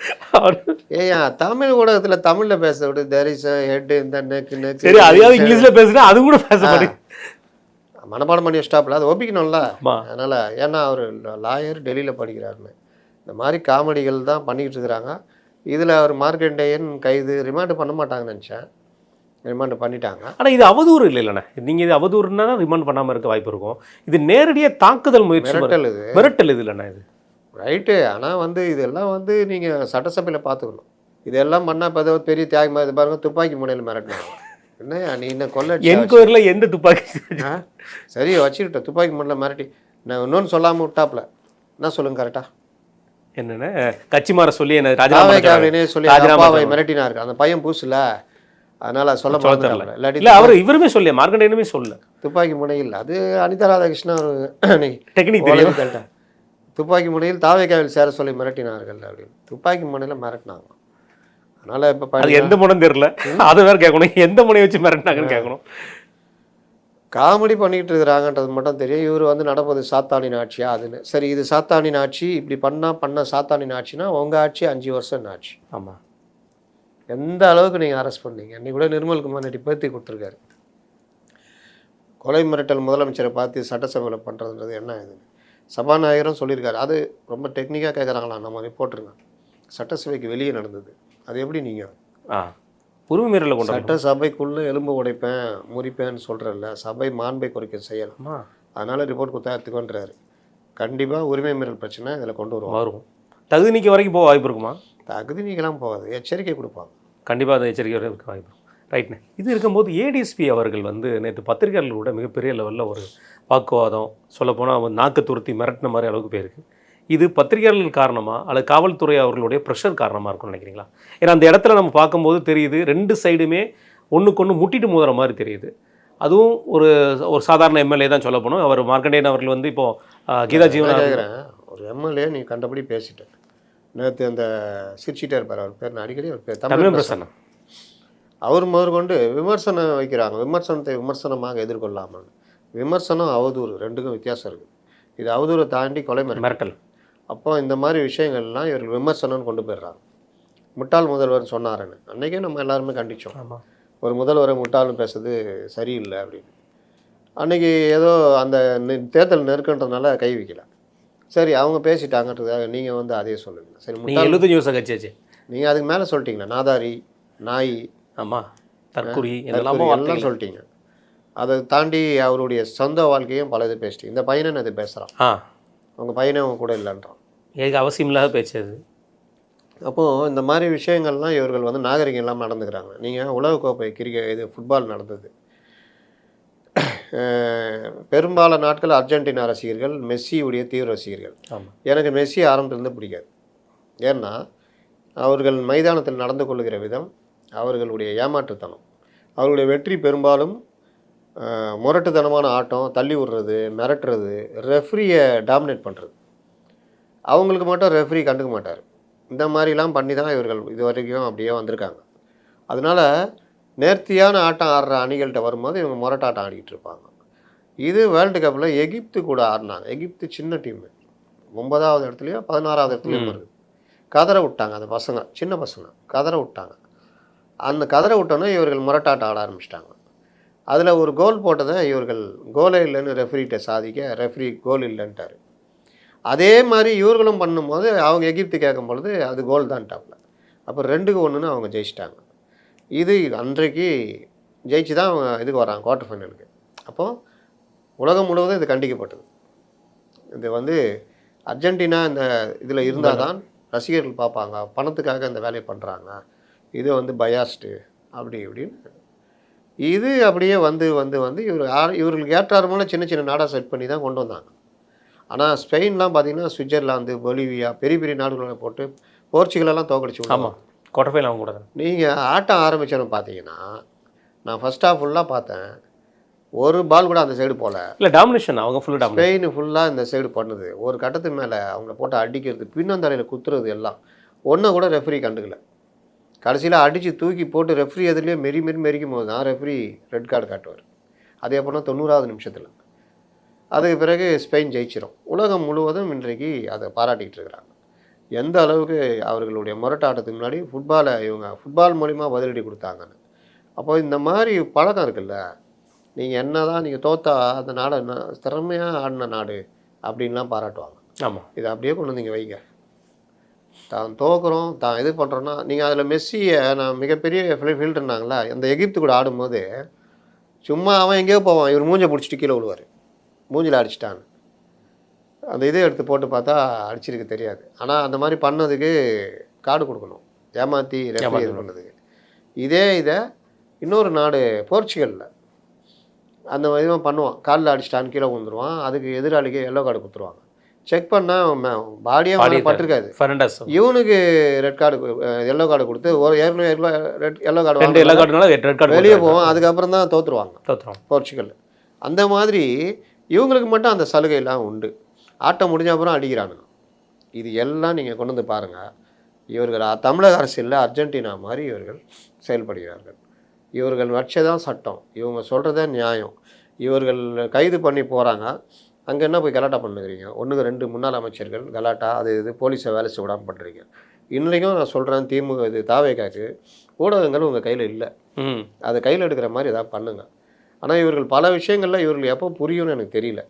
ஏன் தமிழ் ஊடகத்தில் தமிழில் பேச விடு, தேர் இஸ் ஹெட் இந்த நெக். சரி, அதையாவது இங்கிலீஷில் பேசுனா அது கூட பேச மாட்டேன். மனப்பாடம் பண்ணி ஸ்டாப்பில் அது ஒப்பிக்கணும்ல. அதனால் ஏன்னா அவர் லாயர், டெல்லியில் படிக்கிறாருன்னு இந்த மாதிரி காமெடிகள் தான் பண்ணிக்கிட்டு இருக்கிறாங்க. இதில் அவர் மார்க்கண்டேயன் கைது ரிமாண்டு பண்ண மாட்டாங்கன்னு நினச்சேன். ரிமாண்டு பண்ணிட்டாங்க. ஆனால் இது அவதூறு இல்லைல்லண்ணே. நீங்கள் இது அவதூறுனா ரிமாண்ட் பண்ணாமல் இருக்க வாய்ப்பு இருக்கும். இது நேரடியாக தாக்குதல் முயற்சி, மிரட்டல் இது இல்லைண்ணா. இது ரைட்டு. ஆனால் வந்து இதெல்லாம் வந்து நீங்கள் சட்டசபையில் பார்த்துக்கணும். இதெல்லாம் பண்ணால் இப்போ ஏதோ பெரிய தியாகமாக இது பாருங்கள், துப்பாக்கி முனையில் மிரட்டினாங்க. என்ன நீ என்ன கொல்ல என்கொயரியில் எந்த துப்பாக்கி? சரி வச்சுக்கிட்டேன், துப்பாக்கி முனையில் மிரட்டி. நான் இன்னொன்று சொல்லாமல் விட்டாப்புல என்ன சொல்லுங்க கரெக்டாக என்னென்ன கட்சி மாற சொல்லி என்ன ராஜினாமா சொல்லி அப்பாவை மிரட்டினாரு. அந்த பையன் பூசுல, அதனால சொல்ல தெரியல. இல்லை அவர் இவருமே சொல்ல, மார்க்கண்டேயனுமே சொல்ல துப்பாக்கி முனையில். அது அனிதா ராதாகிருஷ்ணன் டெக்னிக் தெரியும். துப்பாக்கி முனையில் தாவேக்காவில் சேர சொல்லி மிரட்டினார்கள் அப்படின்னு துப்பாக்கி முனையில் மிரட்டினாங்க. அதனால இப்போ எந்த முனை தெரியல, அதை வேற கேட்கணும். எந்த முனை வச்சு மிரட்டினாங்கன்னு கேட்கணும். காமெடி பண்ணிக்கிட்டு இருக்கிறாங்கன்றது மட்டும் தெரியும். இவர் வந்து நடப்பது சாத்தானின் ஆட்சியா அதுன்னு. சரி, இது சாத்தானின் ஆட்சி, இப்படி பண்ண சாத்தானின் ஆட்சினா உங்கள் ஆட்சி 5 வருஷம் ஆட்சி. ஆமாம். எந்த அளவுக்கு நீங்கள் அரெஸ்ட் பண்ணீங்க? இன்னைக்கு கூட நிர்மல் குமார் ரெட்டி பேத்தி கொடுத்துருக்காரு. கொலை மிரட்டல் முதலமைச்சரை பார்த்து சட்டசபையில் பண்ணுறதுன்றது என்ன இது? சபாநாயகரும் சொல்லியிருக்காரு. அது ரொம்ப டெக்னிக்காக கேட்குறாங்களா நம்ம ரிப்போர்ட்டருங்க. சட்டசபைக்கு வெளியே நடந்தது, அது எப்படி நீங்கள் உரிமை மீறலை கொண்டு சட்டசபைக்குள்ளே எலும்பு உடைப்பேன் முறிப்பேன்னு சொல்கிறல்ல, சபை மாண்பை குறைக்க செய்யலாம். அதனால் ரிப்போர்ட் கொடுத்தா எடுத்துக்கொன்றாரு. கண்டிப்பாக உரிமை மீறல் பிரச்சனை இதில் கொண்டு வரும். தகுதி நீக்க வரைக்கும் போக வாய்ப்பு இருக்குமா? தகுதி நீக்கலாம் போகாது, எச்சரிக்கை கொடுப்பாங்க. கண்டிப்பாக அது எச்சரிக்கை இருக்க வாய்ப்பு. ரைட்ண்ணே. இது இருக்கும்போது ஏடிஎஸ்பி அவர்கள் வந்து நேற்று பத்திரிகையாளர்களோட மிகப்பெரிய லெவலில் ஒரு வாக்குவாதம், சொல்லப்போனால் நாக்கு துருத்தி மிரட்டின மாதிரி அளவுக்கு போயிருக்கு. இது பத்திரிகையாளர்கள் காரணமா அல்லது காவல்துறை அவர்களுடைய ப்ரெஷர் காரணமாக இருக்கும்னு நினைக்கிறீங்களா? ஏன்னா அந்த இடத்துல நம்ம பார்க்கும்போது தெரியுது 2 சைடுமே ஒன்றுக்கு ஒன்று முட்டிட்டு மோதுற மாதிரி தெரியுது. அதுவும் ஒரு ஒரு சாதாரண எம்எல்ஏ தான் சொல்ல போனோம். அவர் மார்க்கண்டேயன் அவர்கள் வந்து இப்போது கீதா ஜீவன் கேட்குறேன், ஒரு எம்எல்ஏ நீ கண்டபடி பேசிட்டேன். நேற்று அந்த சிரிச்சிட்டே இருப்பார், அவர் பேர் நான் அடிக்கடி அவர் பேர் தமிழ் பிரசன்னம். அவர் முதற்கொண்டு விமர்சனம் வைக்கிறாங்க. விமர்சனத்தை விமர்சனமாக எதிர்கொள்ளாமல், விமர்சனம் அவதூறு ரெண்டுக்கும் வித்தியாசம் இருக்குது. இது அவதூறை தாண்டி கொலை மிரட்டல். அப்போ இந்த மாதிரி விஷயங்கள்லாம் இவர்கள் விமர்சனம்னு கொண்டு போயிடுறாங்க. முட்டாள் முதல்வர் சொன்னாருன்னு அன்றைக்கே நம்ம எல்லாருமே கண்டித்தோம். ஆமாம், ஒரு முதல்வரை முட்டாள்னு பேசுறது சரியில்லை அப்படின்னு. அன்றைக்கி ஏதோ அந்த தேர்தல் நெருக்கன்றதுனால கை வைக்கல. சரி, அவங்க பேசிட்டாங்கன்றதுக்காக நீங்கள் வந்து அதே சொல்லுங்கள். சரி, நீங்கள் 75 வருஷம் கட்சியாச்சு, நீங்கள் அதுக்கு மேலே சொல்லிட்டீங்களா? நாதாரி, நாய், ஆமாம், தற்குறி எல்லாம் சொல்லிட்டீங்க. அதை தாண்டி அவருடைய சொந்த வாழ்க்கையும் பல இது பேசிட்டீங்க. இந்த பையனை அது பேசுகிறான், அவங்க பையனே அவங்க கூட இல்லைன்றான். ஏக அவசியம் இல்லாத பேச்சது. அப்போது இந்த மாதிரி விஷயங்கள்லாம் இவர்கள் வந்து நாகரிகம் இல்லாமல் நடந்துக்கிறாங்க. நீங்கள் உலகக்கோப்பை இது ஃபுட்பால் நடந்தது, பெரும்பாலான நாட்கள் அர்ஜென்டினா ரசிகர்கள் மெஸ்ஸியுடைய தீவிர ரசிகர்கள். எனக்கு மெஸ்ஸி ஆரம்பத்திலேருந்து பிடிக்காது. ஏன்னா அவர்கள் மைதானத்தில் நடந்து கொள்ளுகிற விதம், அவர்களுடைய ஏமாற்றுத்தனம், அவர்களுடைய வெற்றி பெரும்பாலும் முரட்டுத்தனமான ஆட்டம், தள்ளி விடுறது, மிரட்டுறது, ரெஃப்ரியை டாமினேட் பண்ணுறது. அவங்களுக்கு மட்டும் ரெஃப்ரி கண்டுக்க மாட்டார். இந்த மாதிரிலாம் பண்ணி தான் இவர்கள் இது வரைக்கும் அப்படியே வந்திருக்காங்க. அதனால் நேர்த்தியான ஆட்டம் ஆடுற அணிகள்கிட்ட வரும்போது இவங்க முரட்டாட்டம் ஆடிக்கிட்டு இருப்பாங்க. இது வேர்ல்டு கப்பில் எகிப்து கூட ஆடினாங்க. எகிப்து சின்ன டீமு, 9வது இடத்துலையோ 16வது இடத்துலையோ வருது. கதற விட்டாங்க அந்த பசங்க, சின்ன பசங்க கதற விட்டாங்க. அந்த கதற விட்டோன்னே இவர்கள் முரட்டாட்டம் ஆட ஆரம்பிச்சிட்டாங்க. அதில் ஒரு கோல் போட்டதை இவர்கள் கோலே இல்லைன்னு ரெஃப்ரிகிட்ட சாதிக்க, ரெஃப்ரி கோல் இல்லைன்ட்டார். அதே மாதிரி இவர்களும் பண்ணும்போது அவங்க எகிப்து கேட்கும் பொழுது அது கோல் தான்ட்டாப்ல. அப்போ 2-1 அவங்க ஜெயிச்சிட்டாங்க. இது அன்றைக்கு ஜெயிச்சு தான் அவங்க இதுக்கு வராங்க, குவார்ட்டர் ஃபைனலுக்கு. அப்போது உலகம் முழுவதும் இது கண்டிக்கப்பட்டது. இது வந்து அர்ஜென்டினா இந்த இதில் இருந்தால் தான் ரசிகர்கள் பார்ப்பாங்க, பணத்துக்காக இந்த வேலையை பண்ணுறாங்க, இது வந்து பயாஸ்டு அப்படி இப்படின்னு. இது அப்படியே வந்து வந்து வந்து இவர்களுக்கு ஏற்றாறுமான சின்ன சின்ன நாடாக செட் பண்ணி தான் கொண்டு வந்தாங்க. ஆனால் ஸ்பெயின்லாம் பார்த்தீங்கன்னா சுவிட்சர்லாந்து, பொலிவியா பெரிய பெரிய நாடுகளை போட்டு போர்ச்சுகலெல்லாம் தோக்கடிச்சு. ஆமாம், குவார்ட்டர் ஃபைனல் அவங்க கூட. நீங்கள் ஆட்டம் ஆரம்பித்தோன்னு பார்த்தீங்கன்னா, நான் ஃபஸ்ட் ஹாஃப் ஃபுல்லாக பார்த்தேன், ஒரு பால் கூட அந்த சைடு போகல. இல்லை, டாமினேஷன் அவங்க ஃபுல்லாக ஸ்பெயின் ஃபுல்லாக இந்த சைடு பண்ணுது. ஒரு கட்டத்துக்கு மேலே அவங்கள போட்டு அடிக்கிறது, பின்னந்தலையில் குத்துறது எல்லாம் ஒன்றும் கூட ரெஃப்ரி கண்டுக்கல. கடைசியில் அடித்து தூக்கி போட்டு ரெஃப்ரி எதுலேயே மெரிக்கும் போது தான் ரெஃப்ரி ரெட் கார்டு காட்டுவார். அதே போல் 90வது நிமிஷத்தில். அதுக்கு பிறகு ஸ்பெயின் ஜெயிச்சிடும். உலகம் முழுவதும் இன்றைக்கு அதை பாராட்டிகிட்டு இருக்கிறாங்க. எந்த அளவுக்கு அவர்களுடைய முரட்டாட்டத்துக்கு முன்னாடி இவங்க ஃபுட்பால் மூலிமா பதிலடி கொடுத்தாங்கன்னு. அப்போ இந்த மாதிரி பழக்கம் இருக்குல்ல, நீங்கள் என்ன தான் நீங்கள் தோத்தா அந்த நாடை திறமையாக ஆடின நாடு அப்படின்லாம் பாராட்டுவாங்க. ஆமாம், இதை அப்படியே கொண்டு வந்து நீங்கள் வைங்க. தான் தோக்குறோம், தான் இது பண்ணுறோன்னா, நீங்கள் அதில் மெஸ்ஸியை நான் மிகப்பெரிய ஃபீல்டுனாங்களா, அந்த எகிப்து கூட ஆடும்போது சும்மா அவன் எங்கேயோ போவான், இவர் மூஞ்சை பிடிச்சிட்டு கீழே விழுவார், மூஞ்சில் அடிச்சிட்டான்னு. அந்த இதை எடுத்து போட்டு பார்த்தா அடிச்சிருக்கு தெரியாது. ஆனால் அந்த மாதிரி பண்ணதுக்கு கார்டு கொடுக்கணும், ஏமாற்றி ரெஃப்ரி இது பண்ணதுக்கு. இதே இதை இன்னொரு நாடு போர்ச்சுகலில் அந்த மாதிரி பண்ணுவான், காலில் அடிச்சிட்டான்னு கீழே விழுந்துருவான், அதுக்கு எதிராளிக்கு எல்லோ கார்டு கொடுத்துருவாங்க. செக் பண்ணால் பாடியாக பட்டிருக்காது, இவனுக்கு ரெட் கார்டு எல்லோ கார்டு கொடுத்து ஏற்கனவே எல்லோ கார்டு வெளியே போவான். அதுக்கப்புறம் தான் தோற்றுருவாங்க போர்ச்சுகல். அந்த மாதிரி இவங்களுக்கு மட்டும் அந்த சலுகையெல்லாம் உண்டு. ஆட்டம் முடிஞ்ச அப்புறம் அடிக்கிறானுங்க. இது எல்லாம் நீங்கள் கொண்டு வந்து பாருங்கள். இவர்கள் தமிழக அரசியலில் அர்ஜென்டினா மாதிரி இவர்கள் செயல்படுகிறார்கள். இவர்கள் வச்சதான் சட்டம், இவங்க சொல்கிறதே நியாயம். இவர்கள் கைது பண்ணி போகிறாங்க, அங்கே என்ன போய் கலாட்டா பண்ணுறீங்க? 1-2 முன்னாள் அமைச்சர்கள் கலாட்டா, அது இது போலீஸை வேலை செய்ய விடாமல் பண்ணுறீங்க. இன்றைக்கும் நான் சொல்கிறேன், திமுக இது தாவேக்காக்கு ஊடகங்கள் உங்கள் கையில் இல்லை, அதை கையில் எடுக்கிற மாதிரி எதாவது பண்ணுங்கள். ஆனால் இவர்கள் பல விஷயங்களில் இவர்கள் எப்போ புரியும்னு எனக்கு தெரியல.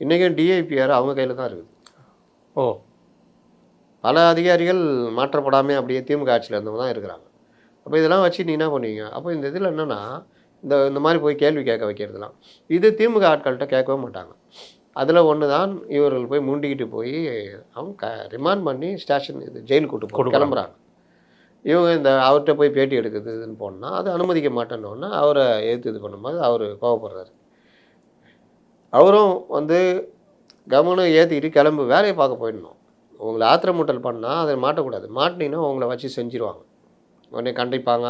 இன்றைக்கும் டிஐபிஆர் அவங்க கையில் தான் இருக்குது. பல அதிகாரிகள் மாற்றப்படாமல் அப்படியே திமுக ஆட்சியில் இருந்தவங்க தான் இருக்கிறாங்க. அப்போ இதெல்லாம் வச்சு நீ என்ன பண்ணுவீங்க? அப்போ இந்த இதில் என்னென்னா, இந்த மாதிரி போய் கேள்வி கேட்க வைக்கிறதுலாம் இது திமுக ஆட்கள்கிட்ட கேட்கவே மாட்டாங்க. அதில் ஒன்று தான் இவர்கள் போய் முண்டிக்கிட்டு போய் அவங்க ரிமாண்ட் பண்ணி ஸ்டேஷன் இது ஜெயிலுக்கு கூட்டு கிளம்புறாங்க. இவங்க இந்த அவர்கிட்ட போய் பேட்டி எடுக்கிறதுன்னு போனால் அது அனுமதிக்க மாட்டேன்னொன்னே அவரை எதிர்த்து இது பண்ணும்போது அவர் கோவப்படுறாரு. அவரும் வந்து கவனம் ஏற்றிக்கிட்டு கிளம்பு வேலையை பார்க்க போயிடணும். உங்களை ஆத்திரமூட்டல் பண்ணால் அதை மாட்டக்கூடாது. மாட்டினீங்கன்னா உங்களை வச்சு செஞ்சுருவாங்க. உடனே கண்டிப்பாங்க,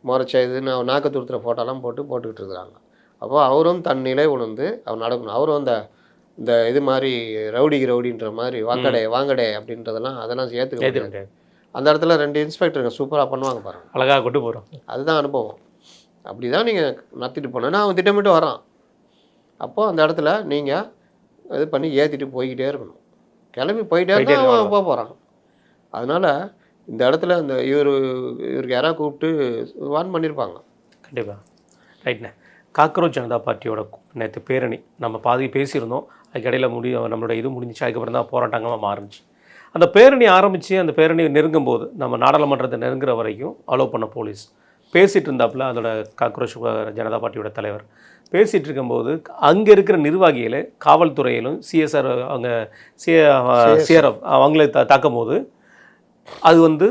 முறைச்ச இதுன்னு நாக்கு துருத்துற ஃபோட்டோலாம் போட்டுக்கிட்டு இருக்கிறாங்க. அப்போ அவரும் தன் நிலை உணர்ந்து அவர் நடக்கணும். அவரும் இந்த இது மாதிரி ரவுடின்ற மாதிரி வாங்கடே அப்படின்றதெல்லாம் அதெல்லாம் ஏற்றுக்க முடியாது. அந்த இடத்துல 2 இன்ஸ்பெக்டருங்க சூப்பராக பண்ணுவாங்க பாருங்க, அழகாக கொண்டு போகிறோம். அதுதான் அனுபவம். அப்படி தான் நீங்கள் நடத்திட்டு போனோன்னா அவன் திட்டமிட்டு வரான். அப்போது அந்த இடத்துல நீங்கள் இது பண்ணி ஏற்றிட்டு போய்கிட்டே இருக்கணும். கிளம்பி போயிட்டே இருந்தால் அவன் போகிறான். அதனால் இந்த இடத்துல இந்த இவருக்கு யாராவது கூப்பிட்டு வான் பண்ணியிருப்பாங்க. கண்டிப்பாக ரைட்ண்ணே. காக்ரோச் ஜனதா பார்ட்டியோட நேற்று பேரணி நம்ம பாதி பேசியிருந்தோம். அதுக்கடையில் நம்மளோட இது முடிஞ்சிச்சு. அதுக்கப்புறம் தான் போராட்டங்களாக மாறுச்சு. அந்த பேரணி ஆரம்பித்து அந்த பேரணி நெருங்கும் போது நம்ம நாடாளுமன்றத்தை நெருங்குற வரைக்கும் அலோவ் பண்ண போலீஸ் பேசிகிட்டு இருந்தாப்புல. அதோட காக்ரோச் ஜனதா பார்ட்டியோட தலைவர் பேசிகிட்டு இருக்கும்போது அங்கே இருக்கிற நிர்வாகிகளை காவல்துறையிலும் சிஎஸ்ஆர் அவங்க சிஆர்எஃப் அவங்கள தாக்கும் போது அது வந்து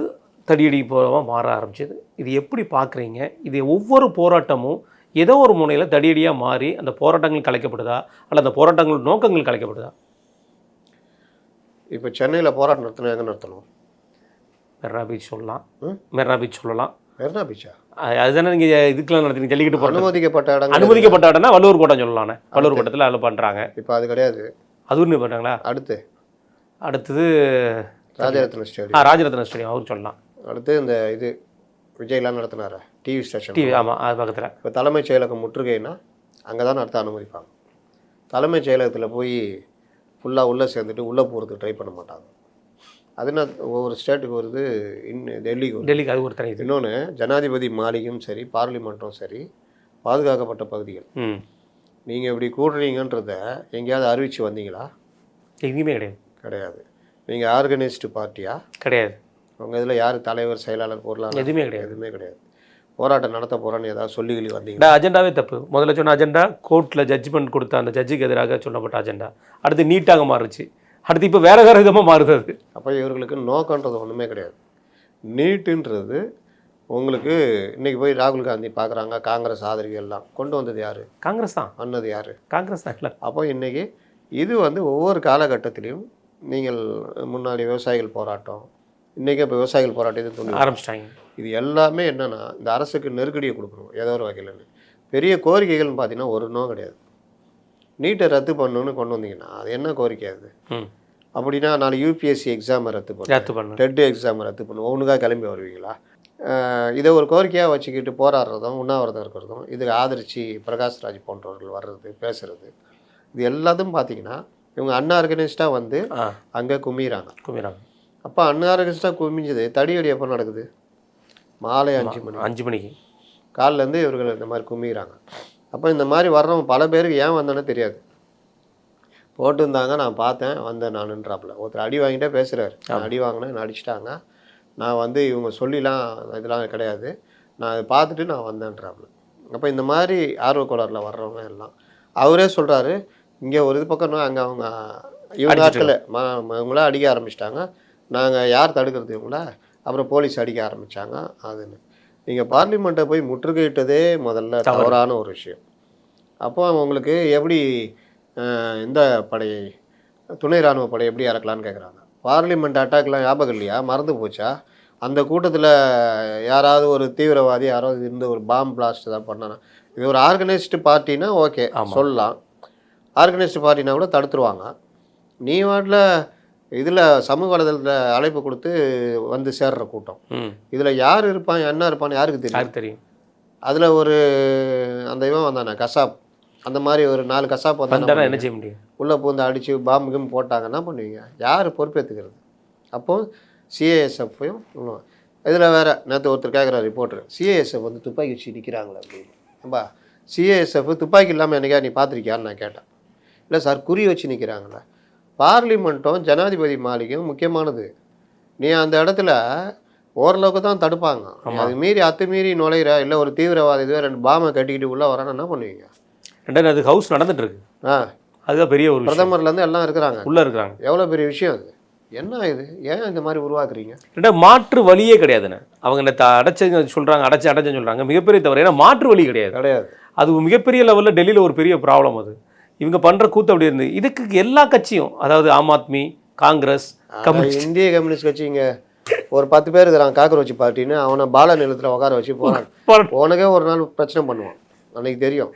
தடியடி போகிறவா மாற ஆரம்பிச்சது. இது எப்படி பார்க்குறீங்க? இது ஒவ்வொரு போராட்டமும் ஏதோ ஒரு முனையில் தடியடியாக மாறி அந்த போராட்டங்கள் கலைக்கப்படுதா, அல்ல அந்த போராட்டங்கள் நோக்கங்கள் கலைக்கப்படுதா? இப்போ சென்னையில் போராட்டம் நடத்தணும், எங்கே நடத்தணும்? மெரினா பீச் சொல்லலாம். மெரினா பீச் சொல்லலாம். மெரினா பீச்சா? அதுதானே நீங்கள் இதுக்கெல்லாம் நடத்தி ஜல்லிக்கட்டு போராட்டம் அனுமதிக்கப்பட்ட இடம்னா வள்ளுவர் கோட்டம் சொல்லலாண்ணே. வள்ளுவர் கோட்டத்தில் அதில் பண்ணுறாங்க. இப்போ அது கிடையாது. அதுவும் பண்ணுறாங்களா? அடுத்தது ராஜரத்ன ஸ்டேடியம். ராஜரத்ன ஸ்டேடியம் அவர் சொல்லலாம். அடுத்து இந்த இது விஜய்லாம் நடத்தினார டிவி ஸ்டேஷன். ஆமாம், அது பக்கத்தில். இப்போ தலைமைச் செயலகம் முற்றுகைன்னா அங்கே தான் நடத்த அனுமதிப்பாங்க. தலைமைச் செயலகத்தில் போய் ஃபுல்லாக உள்ளே சேர்ந்துட்டு உள்ளே போகிறதுக்கு ட்ரை பண்ண மாட்டாங்க. அதுனா ஒவ்வொரு ஸ்டேட்டுக்கு வருது. டெல்லிக்கு அது ஒரு தனி. இன்னொன்று, ஜனாதிபதி மாளிகையும் சரி, பார்லிமெண்ட்டும் சரி, பாதுகாக்கப்பட்ட பகுதிகள். நீங்கள் இப்படி கூடுறீங்கன்றத எங்கேயாவது அறிவித்து வந்தீங்களா? எங்கேயுமே கிடையாது. நீங்கள் ஆர்கனைஸ்டு பார்ட்டியா? கிடையாது. உங்கள் இதில் யார் தலைவர், செயலாளர், பொருளாளர்? எதுவுமே கிடையாது. போராட்டம் நடத்த போகிறோன்னு ஏதாவது சொல்லி வந்தீங்க? அஜெண்டாவே தப்பு. முதல்ல சொன்ன அஜெண்டா கோர்ட்டில் ஜட்ஜ்மெண்ட் கொடுத்த அந்த ஜட்ஜுக்கு எதிராக சொல்லப்பட்ட அஜெண்டா. அடுத்து நீட்டாக மாறுச்சு. அடுத்து இப்போ வேறு விதமாக மாறுது. அது அப்போ இவர்களுக்கு நோக்கன்றது ஒன்றுமே கிடையாது. நீட்டுன்றது உங்களுக்கு இன்றைக்கி போய் ராகுல் காந்தி பார்க்குறாங்க, காங்கிரஸ் ஆதரவு எல்லாம் கொண்டு வந்தது யார்? காங்கிரஸ் தான். பண்ணது யார்? காங்கிரஸ் தான். இல்லை, அப்போ இன்றைக்கி இது வந்து ஒவ்வொரு காலகட்டத்திலையும் நீங்கள் முன்னாடி விவசாயிகள் போராட்டம், இன்றைக்கி இப்போ விவசாயிகள் போராட்டத்தை தூண்டி ஆரம்பிச்சிட்டாங்க. இது எல்லாமே என்னென்னா இந்த அரசுக்கு நெருக்கடியை கொடுக்கணும் ஏதோ ஒரு வகையில்னு. பெரிய கோரிக்கைகள்னு பார்த்தீங்கன்னா ஒன்றும் கிடையாது. நீட்டை ரத்து பண்ணணுன்னு கொண்டு வந்தீங்கன்னா அது என்ன கோரிக்கை? அது அப்படின்னா நாளைக்கு யூபிஎஸ்சி எக்ஸாமை ரத்து பண்ணு, டெட் எக்ஸாமை ரத்து பண்ணு, ஒன்றுக்காக கிளம்பி வருவீங்களா? இதை ஒரு கோரிக்கையாக வச்சுக்கிட்டு போராடுறதும் உண்ணாவிரதம் இருக்கிறதும், இதுக்கு ஆதரித்து பிரகாஷ்ராஜ் போன்றவர்கள் வர்றது, பேசுகிறது, இது எல்லாத்தையும் பார்த்தீங்கன்னா இவங்க அன்ஆர்கனைஸ்டாக வந்து அங்கே குமிறாங்க. அப்போ அன்ஆர்கனைஸ்டாக குமிஞ்சது தடியடி எப்போ நடக்குது? மாலை 5 மணிக்கு காலிலேருந்து இவர்கள் இந்த மாதிரி குமிறாங்க. அப்போ இந்த மாதிரி வர்றவங்க பல பேருக்கு ஏன் வந்தோன்னே தெரியாது. போட்டுருந்தாங்க, நான் பார்த்தேன், வந்தேன் நானுன்றாப்புல. ஒருத்தர் அடி வாங்கிட்டே பேசுகிறார். நான் அடி வாங்கினேன், நான் அடிச்சிட்டாங்க, நான் வந்து இவங்க சொல்லிலாம் இதெல்லாம் கிடையாது, நான் அதை பார்த்துட்டு நான் வந்தேன்றாப்புல. அப்போ இந்த மாதிரி ஆர்வக்கோளாறில் வர்றவங்க எல்லாம் அவரே சொல்கிறாரு, இங்கே ஒரு இது பக்கம் அங்கே அவங்க இவங்க நாட்களில் இவங்கள அடிக்க ஆரம்பிச்சிட்டாங்க, நாங்கள் யார் தடுக்கிறது இவங்கள? அப்புறம் போலீஸ் அடிக்க ஆரம்பித்தாங்க. அதுன்னு நீங்கள் பார்லிமெண்ட்டை போய் முற்றுகையிட்டதே முதல்ல தவறான ஒரு விஷயம். அப்போ அவங்களுக்கு எப்படி இந்த படையை, துணை இராணுவ படை எப்படி இறக்கலான்னு கேட்குறாங்க. பார்லிமெண்ட் அட்டாக்லாம் ஞாபகம் இல்லையா? மறந்து போச்சா? அந்த கூட்டத்தில் யாராவது ஒரு தீவிரவாதி யாராவது இருந்து ஒரு பாம் பிளாஸ்ட் தான் பண்ணானா? இது ஒரு ஆர்கனைஸ்டு பார்ட்டினா ஓகே சொல்லலாம். ஆர்கனைஸ்டு பார்ட்டினா கூட தடுத்துருவாங்க. நீ வாட்டில் இதில் சமூக வலைதளத்தில் அழைப்பு கொடுத்து வந்து சேர்ற கூட்டம், இதில் யார் இருப்பான் என்ன இருப்பான்னு யாருக்கு தெரியும்? அதில் ஒரு அந்த இவன் வந்தானே கசாப், அந்த மாதிரி ஒரு 4 கசாப் வந்தால் என்ன செய்ய முடியும்? உள்ளே பூந்து அடித்து பாம்புக்கும் போட்டாங்க, என்ன பண்ணுவீங்க? யார் பொறுப்பேற்றுக்கிறது? அப்போது சிஏஎஸ்எஃப்பையும் இதில் வேறு நேற்று ஒருத்தர் கேட்குற ரிப்போர்ட்டர், சிஏஎஸ்எஃப் வந்து துப்பாக்கி வச்சு நிற்கிறாங்களே அப்படின்னு. அப்பா சிஏஎஸ்எஃப் துப்பாக்கி இல்லாமல் என்னைக்கா நீ பார்த்துருக்கியான்னு நான் கேட்டேன். இல்லை சார், குறி வச்சு நிற்கிறாங்களே. பார்லிமெண்ட்டும் ஜனாதிபதி மாளிகையும் முக்கியமானது. நீ அந்த இடத்துல ஓரளவுக்கு தான் தடுப்பாங்க. அது மீறி அத்துமீறி நுழையிற, இல்லை ஒரு தீவிரவாதி இதுவே 2 பாமை கட்டிக்கிட்டு உள்ளே வரான்னு என்ன பண்ணுவீங்க? ரெண்டாவது ஹவுஸ் நடந்துட்டு இருக்கு. அதுதான் பெரிய ஒரு பிரதமர்லேருந்து எல்லாம் இருக்கிறாங்க, உள்ளே இருக்கிறாங்க. எவ்வளோ பெரிய விஷயம் அது. என்ன இது ஏன் இந்த மாதிரி உருவாக்குறீங்க? ரெண்டா மாற்று வழியே கிடையாதுண்ணே. அவங்க இந்த அடைச்ச சொல்கிறாங்க, அடைச்சேன்னு சொல்கிறாங்க, மிகப்பெரிய தவறு. ஏன்னா மாற்று வழி கிடையாது. கிடையாது. அது மிகப்பெரிய லெவலில் டெல்லியில் ஒரு பெரிய ப்ராப்ளம் அது. இவங்க பண்ணுற கூத்து அப்படி இருந்து இதுக்கு எல்லா கட்சியும், அதாவது ஆம் ஆத்மி, காங்கிரஸ், கம்யூனிஸ்ட், இந்திய கம்யூனிஸ்ட் கட்சி இங்கே ஒரு 10 பேர் இருக்கிறான் காக்ரோச் பார்ட்டின்னு, அவனை பால நிலத்தில் உட்கார வச்சு போகிறான். உனக்கே ஒரு நாள் பிரச்சனை பண்ணுவான், அன்னைக்கு தெரியும்.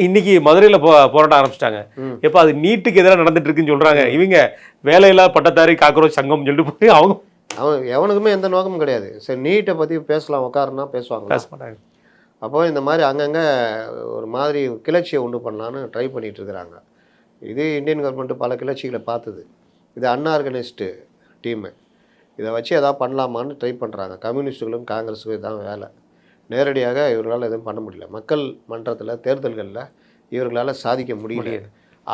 இன்னைக்கு மதுரையில் போராட்டம் ஆரம்பிச்சிட்டாங்க. எப்போ அது நீட்டுக்கு எதிராக நடந்துட்டு இருக்குன்னு சொல்கிறாங்க. இவங்க வேலையில்லா பட்டதாரி காக்ரோச் சங்கம் சொல்லிட்டு போய் அவன் எவனுக்குமே எந்த நோக்கமும் கிடையாது. சரி நீட்டை பற்றி பேசலாம் உட்காருன்னா பேசுவாங்க, பேச மாட்டாங்க. அப்போ இந்த மாதிரி அங்கங்கே ஒரு மாதிரி கிளர்ச்சியை உண்டு பண்ணலான்னு ட்ரை பண்ணிகிட்டு இருக்கிறாங்க. இது இந்தியன் கவர்மெண்ட்டு பல கிளர்ச்சிகளை பார்த்தது. இது அன்ஆர்கனைஸ்டு டீமு, இதை வச்சு எதாவது பண்ணலாமான்னு ட்ரை பண்ணுறாங்க. கம்யூனிஸ்ட்டுகளும் காங்கிரஸுக்கும் இதுதான் வேலை. நேரடியாக இவர்களால் எதுவும் பண்ண முடியல. மக்கள் மன்றத்தில் தேர்தல்களில் இவர்களால் சாதிக்க முடியல.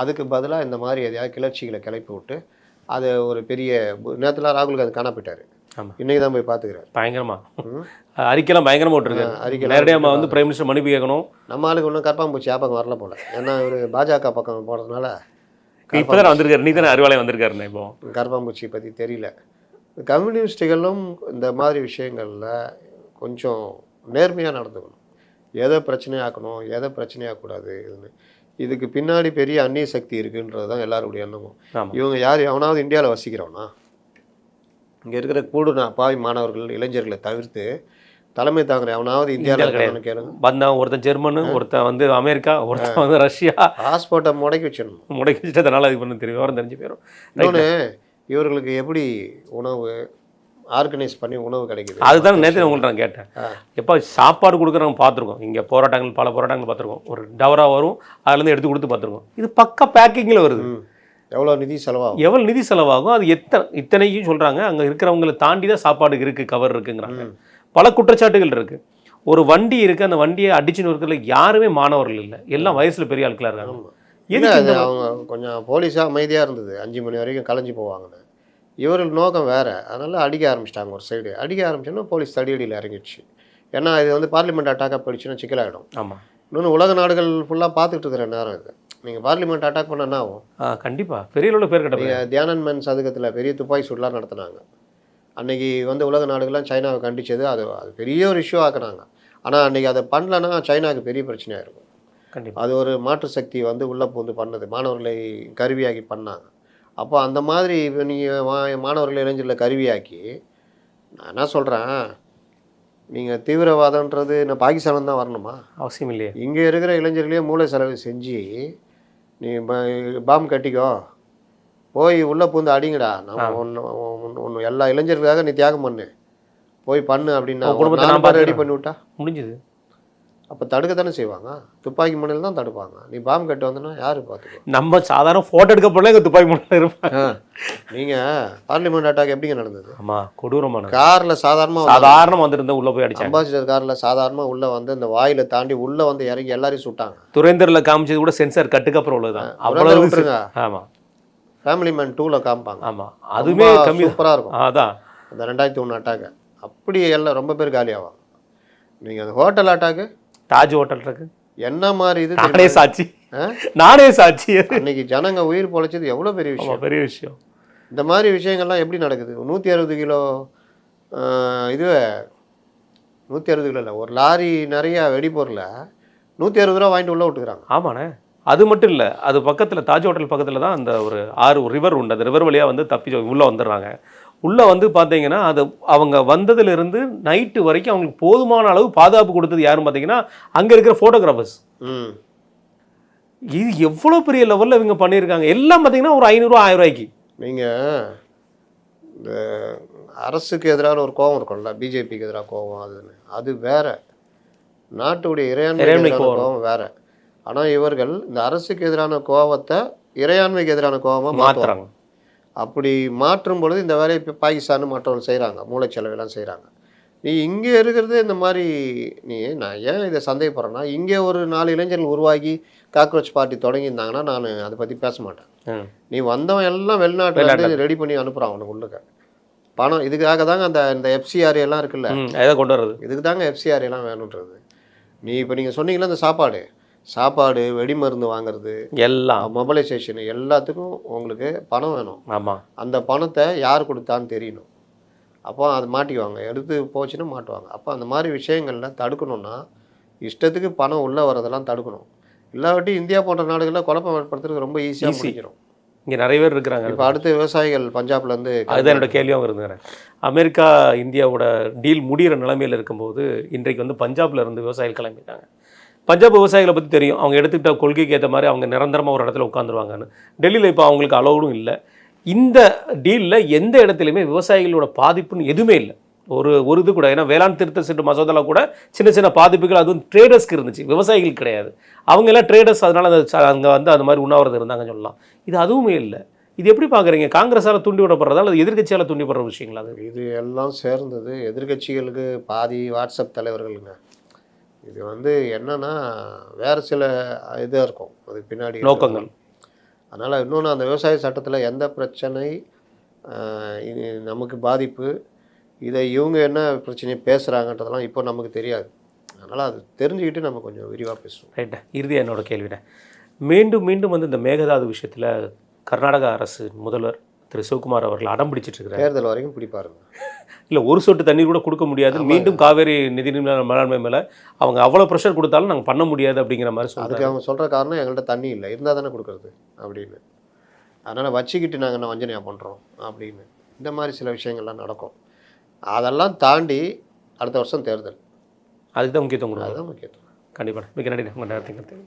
அதுக்கு பதிலாக இந்த மாதிரி எதையாவது கிளர்ச்சிகளை கிளப்பி விட்டு அது ஒரு பெரிய நேரத்தில் ராகுல் காந்தி காண போயிட்டார். ஆமாம், இன்றைக்கி தான் போய் பார்த்துக்கிறார். பயங்கரமாக அறிக்கைலாம் பயங்கரமாக விட்டுருக்காரு. அறிக்கை நேரடியாக வந்து பிரைம் மினிஸ்டர் மன்னிப்பு கேட்கணும். நம்ம ஆளுக்கு ஒன்றும் கற்பாம்பூச்சி பக்கம் வரல போல. ஏன்னா இவர் பாஜக பக்கம் போகிறதுனால இப்போ தான் வந்திருக்காரு. நீ தானே அறிவாலயம் வந்திருக்காருண்ணே. இப்போ கர்ப்பாம்பூச்சி பற்றி தெரியல. கம்யூனிஸ்டுகளும் இந்த மாதிரி விஷயங்களில் கொஞ்சம் நேர்மையாக நடந்துக்கணும். எதை பிரச்சனையாக்கணும், எதை பிரச்சனையாகக்கூடாது, இதுக்கு பின்னாடி பெரிய அந்நிய சக்தி இருக்குன்றது தான் எல்லாருடைய எண்ணமும். இவங்க யார் எவனாவது இந்தியாவில் வசிக்கிறவனா? இங்கே இருக்கிற கூடுனா பாவி மாணவர்கள் இளைஞர்களை தவிர்த்து தலைமை தாங்குற எவனாவது இந்தியாவில் கிடையாது கேளுங்க. வந்தவன் ஒருத்தன் ஜெர்மனு, ஒருத்தன் வந்து அமெரிக்கா, ஒருத்தன் வந்து ரஷ்யா. பாஸ்போர்ட்டை முடக்கி வச்சிடணும். முடக்கி வச்சுட்டதுனால அது பண்ண தெரியும், விவரம் தெரிஞ்சு போயிடும். இன்னொன்று இவர்களுக்கு எப்படி உணவு ஆர்கனைஸ் பண்ணி உணவு கிடைக்குது? அதுதான் நேற்று உங்கள்ட்ட நான் கேட்டேன். எப்போ சாப்பாடு கொடுக்குறவங்க பார்த்துருக்கோம். இங்கே போராட்டங்கள், பல போராட்டங்கள் பார்த்துருக்கோம். ஒரு டவரா வரும், அதுலேருந்து எடுத்து கொடுத்து பார்த்துருக்கோம். இது பக்கா பேக்கிங்கில் வருது. எவ்வளோ நிதி செலவாகும்? எவ்வளோ நிதி செலவாகும்? அது இத்தனைக்கும் சொல்கிறாங்க. அங்கே இருக்கிறவங்களை தாண்டி தான் சாப்பாடுக்கு இருக்குது, கவர் இருக்குங்கிறாங்க. பல குற்றச்சாட்டுகள் இருக்குது. ஒரு வண்டி இருக்குது, அந்த வண்டியை அடிச்சுன்னு இருக்கிறதுல யாருமே மாணவர்கள் இல்லை, எல்லாம் வயசில் பெரிய ஆட்களாக இருக்காங்க. எதுக்கு அவங்க கொஞ்சம் போலீஸாக அமைதியாக இருந்தது, 5 மணி வரைக்கும் கலைஞ்சி போவாங்கன்னு. இவர்கள் நோக்கம் வேறு, அதனால் அடிக்க ஆரம்பிச்சிட்டாங்க. ஒரு சைடு அடிக்க ஆரம்பிச்சோன்னா போலீஸ் தடியடியில் இறங்கிடுச்சு. ஏன்னா இது வந்து பார்லிமெண்ட் அட்டாக்காக போயிடுச்சுன்னா சிக்கலாகிடும். ஆமாம், இன்னொன்று உலக நாடுகள் ஃபுல்லாக பார்த்துட்டு இருக்கிற நேரம் இது. நீங்கள் பார்லிமெண்ட் அட்டாக் பண்ண என்ன ஆகும்? கண்டிப்பாக பெரிய அளவில் பேர் கட்ட. தியானன்மன் சதுக்கத்தில் பெரிய துப்பாக்கி சூடெலாம் நடத்தினாங்க. அன்றைக்கி வந்து உலக நாடுகள்லாம் சைனாவை கண்டித்தது, அது பெரிய ஒரு இஷ்யூ ஆக்குனாங்க. ஆனால் அன்றைக்கி அதை பண்ணலன்னா சைனாவுக்கு பெரிய பிரச்சனையாக இருக்கும். கண்டிப்பாக அது ஒரு மாற்று சக்தி வந்து உள்ளே பூந்து பண்ணது, மாணவர்களை கருவியாக்கி பண்ணாங்க. அப்போ அந்த மாதிரி இப்போ நீங்கள் மாணவர்களை இளைஞர்களை கருவியாக்கி, நான் என்ன சொல்கிறேன், நீங்கள் தீவிரவாதன்றது நான் பாகிஸ்தான் தான் வரணுமா? அவசியம் இல்லையே. இங்கே இருக்கிற இளைஞர்களே மூளை செலவு செஞ்சு நீ பாம்பு கட்டிக்கோ, போய் உள்ளே பூந்து அடிங்கடா, நம்ம ஒன்று எல்லா இளைஞர்களுக்காக நீ தியாகம் பண்ணு, போய் பண்ணு அப்படின்னா குடும்பத்தை நான் ரெடி பண்ணி விட்டா முடிஞ்சுது. அப்போ தடுக்க தானே செய்வாங்க, துப்பாக்கி முனையில் தான் தடுப்பாங்க. நீ பாம்பு கட்டு வந்தனா யார் பார்த்துக்கோ? நம்ம சாதாரண ஃபோட்டோ எடுக்க போல இங்கே துப்பாக்கி முனையில் இருப்பாங்க. நீங்கள் பார்லிமெண்ட் அட்டாக் எப்படிங்க நடந்தது? ஆமாம், கொடூரமான காரில் சாதாரணமாக வந்திருந்தா உள்ளே போய் அடிச்சாங்க. அம்பாசிடர் காரில் சாதாரணமாக உள்ளே வந்து இந்த வாயில் தாண்டி உள்ளே வந்து இறங்கி எல்லாரையும் சுட்டாங்க. துரேந்தரில் காமிச்சது கூட சென்சார் கட்டுக்கு அப்புறம் உள்ளதுதான். அவ்வளோ விட்டுருங்க. ஆமாம், ஃபேமிலி மேன் 2ல் காமிப்பாங்க. ஆமாம், அதுவுமே கம்மி, சூப்பராக இருக்கும். அதான் அந்த 2001 அட்டாக்கு அப்படி எல்லாம் ரொம்ப பேர் காலியாகும். நீங்கள் அந்த ஹோட்டல் அட்டாக்கு, தாஜ் ஹோட்டல் இருக்கு, என்ன மாதிரி இது நானே சாட்சி, நானே சாட்சி. அன்னைக்கு ஜனங்க உயிர் பொழைச்சது எவ்வளோ பெரிய விஷயம். பெரிய விஷயம். இந்த மாதிரி விஷயங்கள்லாம் எப்படி நடக்குது? 160 கிலோ இதுவே 160 கிலோ இல்லை, ஒரு லாரி நிறைய வெடிப்பொருளை 160 ரூபா வாங்கிட்டு உள்ளே விட்டுக்கிறாங்க. ஆமாண்ணே, அது மட்டும் இல்லை, அது பக்கத்தில் தாஜ் ஹோட்டல் பக்கத்தில் தான் அந்த ஒரு ஒரு ரிவர் உண்டு. அந்த ரிவர் வழியாக வந்து தப்பி உள்ளே வந்துடுறாங்க. உள்ளே வந்து பார்த்தீங்கன்னா அது அவங்க வந்ததுலேருந்து நைட்டு வரைக்கும் அவங்களுக்கு போதுமான அளவு பாதுகாப்பு கொடுத்தது யாரும் பார்த்தீங்கன்னா அங்கே இருக்கிற ஃபோட்டோகிராஃபர்ஸ். இது எவ்வளோ பெரிய லெவலில் இவங்க பண்ணியிருக்காங்க. எல்லாம் பார்த்தீங்கன்னா ஒரு 500 1000 ரூபாய்க்கு. நீங்கள் இந்த அரசுக்கு எதிரான ஒரு கோபம் இருக்கும்ல, பிஜேபிக்கு எதிராக கோபம், அது வேற, நாட்டுடைய இறையாண்மை கோபம் வேற. ஆனால் இவர்கள் இந்த அரசுக்கு எதிரான கோபத்தை இறையாண்மைக்கு எதிரான கோபமாக மாற்றுறாங்க. அப்படி மாற்றும் பொழுது இந்த வேலையை இப்போ பாகிஸ்தான் மற்றவர்கள் செய்கிறாங்க, மூளைச்செலவெல்லாம் செய்கிறாங்க. நீ இங்கே இருக்கிறது இந்த மாதிரி, நான் ஏன் இதை சந்தேகப்படுறேன்னா, இங்கே ஒரு 4 இளைஞர்கள் உருவாகி காக்ரோச் பார்ட்டி தொடங்கியிருந்தாங்கன்னா நான் அதை பற்றி பேச மாட்டேன். நீ வந்தவன் எல்லாம் வெளிநாட்டில் ரெடி பண்ணி அனுப்புகிறான் அவனுக்கு உள்ளுக்க பணம். இதுக்காக தாங்க இந்த எஃப்சிஆர் எல்லாம் இருக்குல்ல, எதை கொண்டு வர்றது, இதுக்கு தாங்க எஃப்சிஆர் எல்லாம் வேணுன்றது. நீ இப்போ நீங்கள் சொன்னீங்களா இந்த சாப்பாடு, சாப்பாடு, வெடிமருந்து வாங்குறது, எல்லாம். மொபைலைசேஷன் எல்லாத்துக்கும் உங்களுக்கு பணம் வேணும். ஆமாம். அந்த பணத்தை யார் கொடுத்தான்னு தெரியணும். அப்போ அது மாட்டிக்குவாங்க, எடுத்து போச்சுன்னா மாட்டுவாங்க. அப்போ அந்த மாதிரி விஷயங்களில் தடுக்கணும்னா இஷ்டத்துக்கு பணம் உள்ளே வரதெல்லாம் தடுக்கணும். இல்லாட்டி இந்தியா போன்ற நாடுகளில் குழப்பம் ஏற்படுத்துறது ரொம்ப ஈஸியாக முடிக்கிறோம். இங்கே நிறைய பேர் இருக்கிறாங்க. இப்போ அடுத்து விவசாயிகள் பஞ்சாப்லேருந்து, அதுதான் என்னோட கேள்வியாகவும் இருந்துக்கிறேன். அமெரிக்கா இந்தியாவோட டீல் முடிகிற நிலைமையில் இருக்கும்போது இன்றைக்கு வந்து பஞ்சாப்ல இருந்து விவசாயிகள் கிளம்பிட்டாங்க. பஞ்சாப் விவசாயிகளை பற்றி தெரியும், அவங்க எடுத்துக்கிட்ட கொள்கைக்கு ஏற்ற மாதிரி அவங்க நிரந்தரமாக ஒரு இடத்துல உட்காந்துருவாங்கன்னு. டெல்லியில் இப்போ அவங்களுக்கு அலோடும் இல்லை. இந்த டீலில் எந்த இடத்துலையுமே விவசாயிகளோட பாதிப்புன்னு எதுவுமே இல்லை. ஒரு இது கூட, ஏன்னா வேளாண் திருத்த சட்ட மசோதாவில் கூட சின்ன சின்ன பாதிப்புகள் அதுவும் ட்ரேடர்ஸ்க்கு இருந்துச்சு, விவசாயிகள் கிடையாது. அவங்க எல்லாம் ட்ரேடர்ஸ், அதனால அங்கே வந்து அது மாதிரி உண்ணாவிரதம் இருந்தாங்கன்னு சொல்லலாம். இது அதுவுமே இல்லை. இது எப்படி பார்க்குறீங்க? காங்கிரஸால் தூண்டி விடப்படுறதா அல்லது எதிர்கட்சியால் தூண்டிப்படுற விஷயங்களா அது? இது எல்லாம் சேர்ந்தது எதிர்கட்சிகளுக்கு பாதி வாட்ஸ்அப் தலைவர்களுங்க. இது வந்து என்னன்னா வேறு சில இதாக இருக்கும், அது பின்னாடி நோக்கங்கள். அதனால் இன்னொன்று, அந்த விவசாய சட்டத்தில் எந்த பிரச்சனை, இது நமக்கு பாதிப்பு, இதை இவங்க என்ன பிரச்சனையை பேசுகிறாங்கன்றதெல்லாம் இப்போ நமக்கு தெரியாது. அதனால் அது தெரிஞ்சுக்கிட்டு நம்ம கொஞ்சம் விரிவாக பேசுவோம். ரைட்டா. இறுதியாக என்னோட கேள்விட, மீண்டும் மீண்டும் வந்து இந்த மேகதாது விஷயத்தில் கர்நாடக அரசு முதல்வர் திரு சிவகுமார் அவர்கள் அடம் பிடிச்சிட்டு இருக்கிறார். தேர்தல் வரைக்கும் பிடிப்பாருங்க. இல்லை, ஒரு சொட்டு தண்ணீர் கூட கொடுக்க முடியாது, மீண்டும் காவேரி நிதி மேலாண்மை மேலே அவங்க அவ்வளோ ப்ரெஷர் கொடுத்தாலும் நாங்கள் பண்ண முடியாது அப்படிங்கிற மாதிரி சொல்லுவாங்க. அதுக்கு அவங்க சொல்கிற காரணம் எங்கள்கிட்ட தண்ணி இல்லை, இருந்தால் தானே கொடுக்குறது அப்படின்னு. அதனால் வச்சுக்கிட்டு நாங்கள் என்ன வஞ்சனையாக பண்ணுறோம் அப்படின்னு இந்த மாதிரி சில விஷயங்கள்லாம் நடக்கும். அதெல்லாம் தாண்டி அடுத்த வருஷம் தேர்தல், அதுக்கு தான் முக்கியத்துவம் கொடுக்கும். அதுதான் முக்கியத்துவம். கண்டிப்பாக. மிக நன்றி உங்கள் நேரத்துக்கு.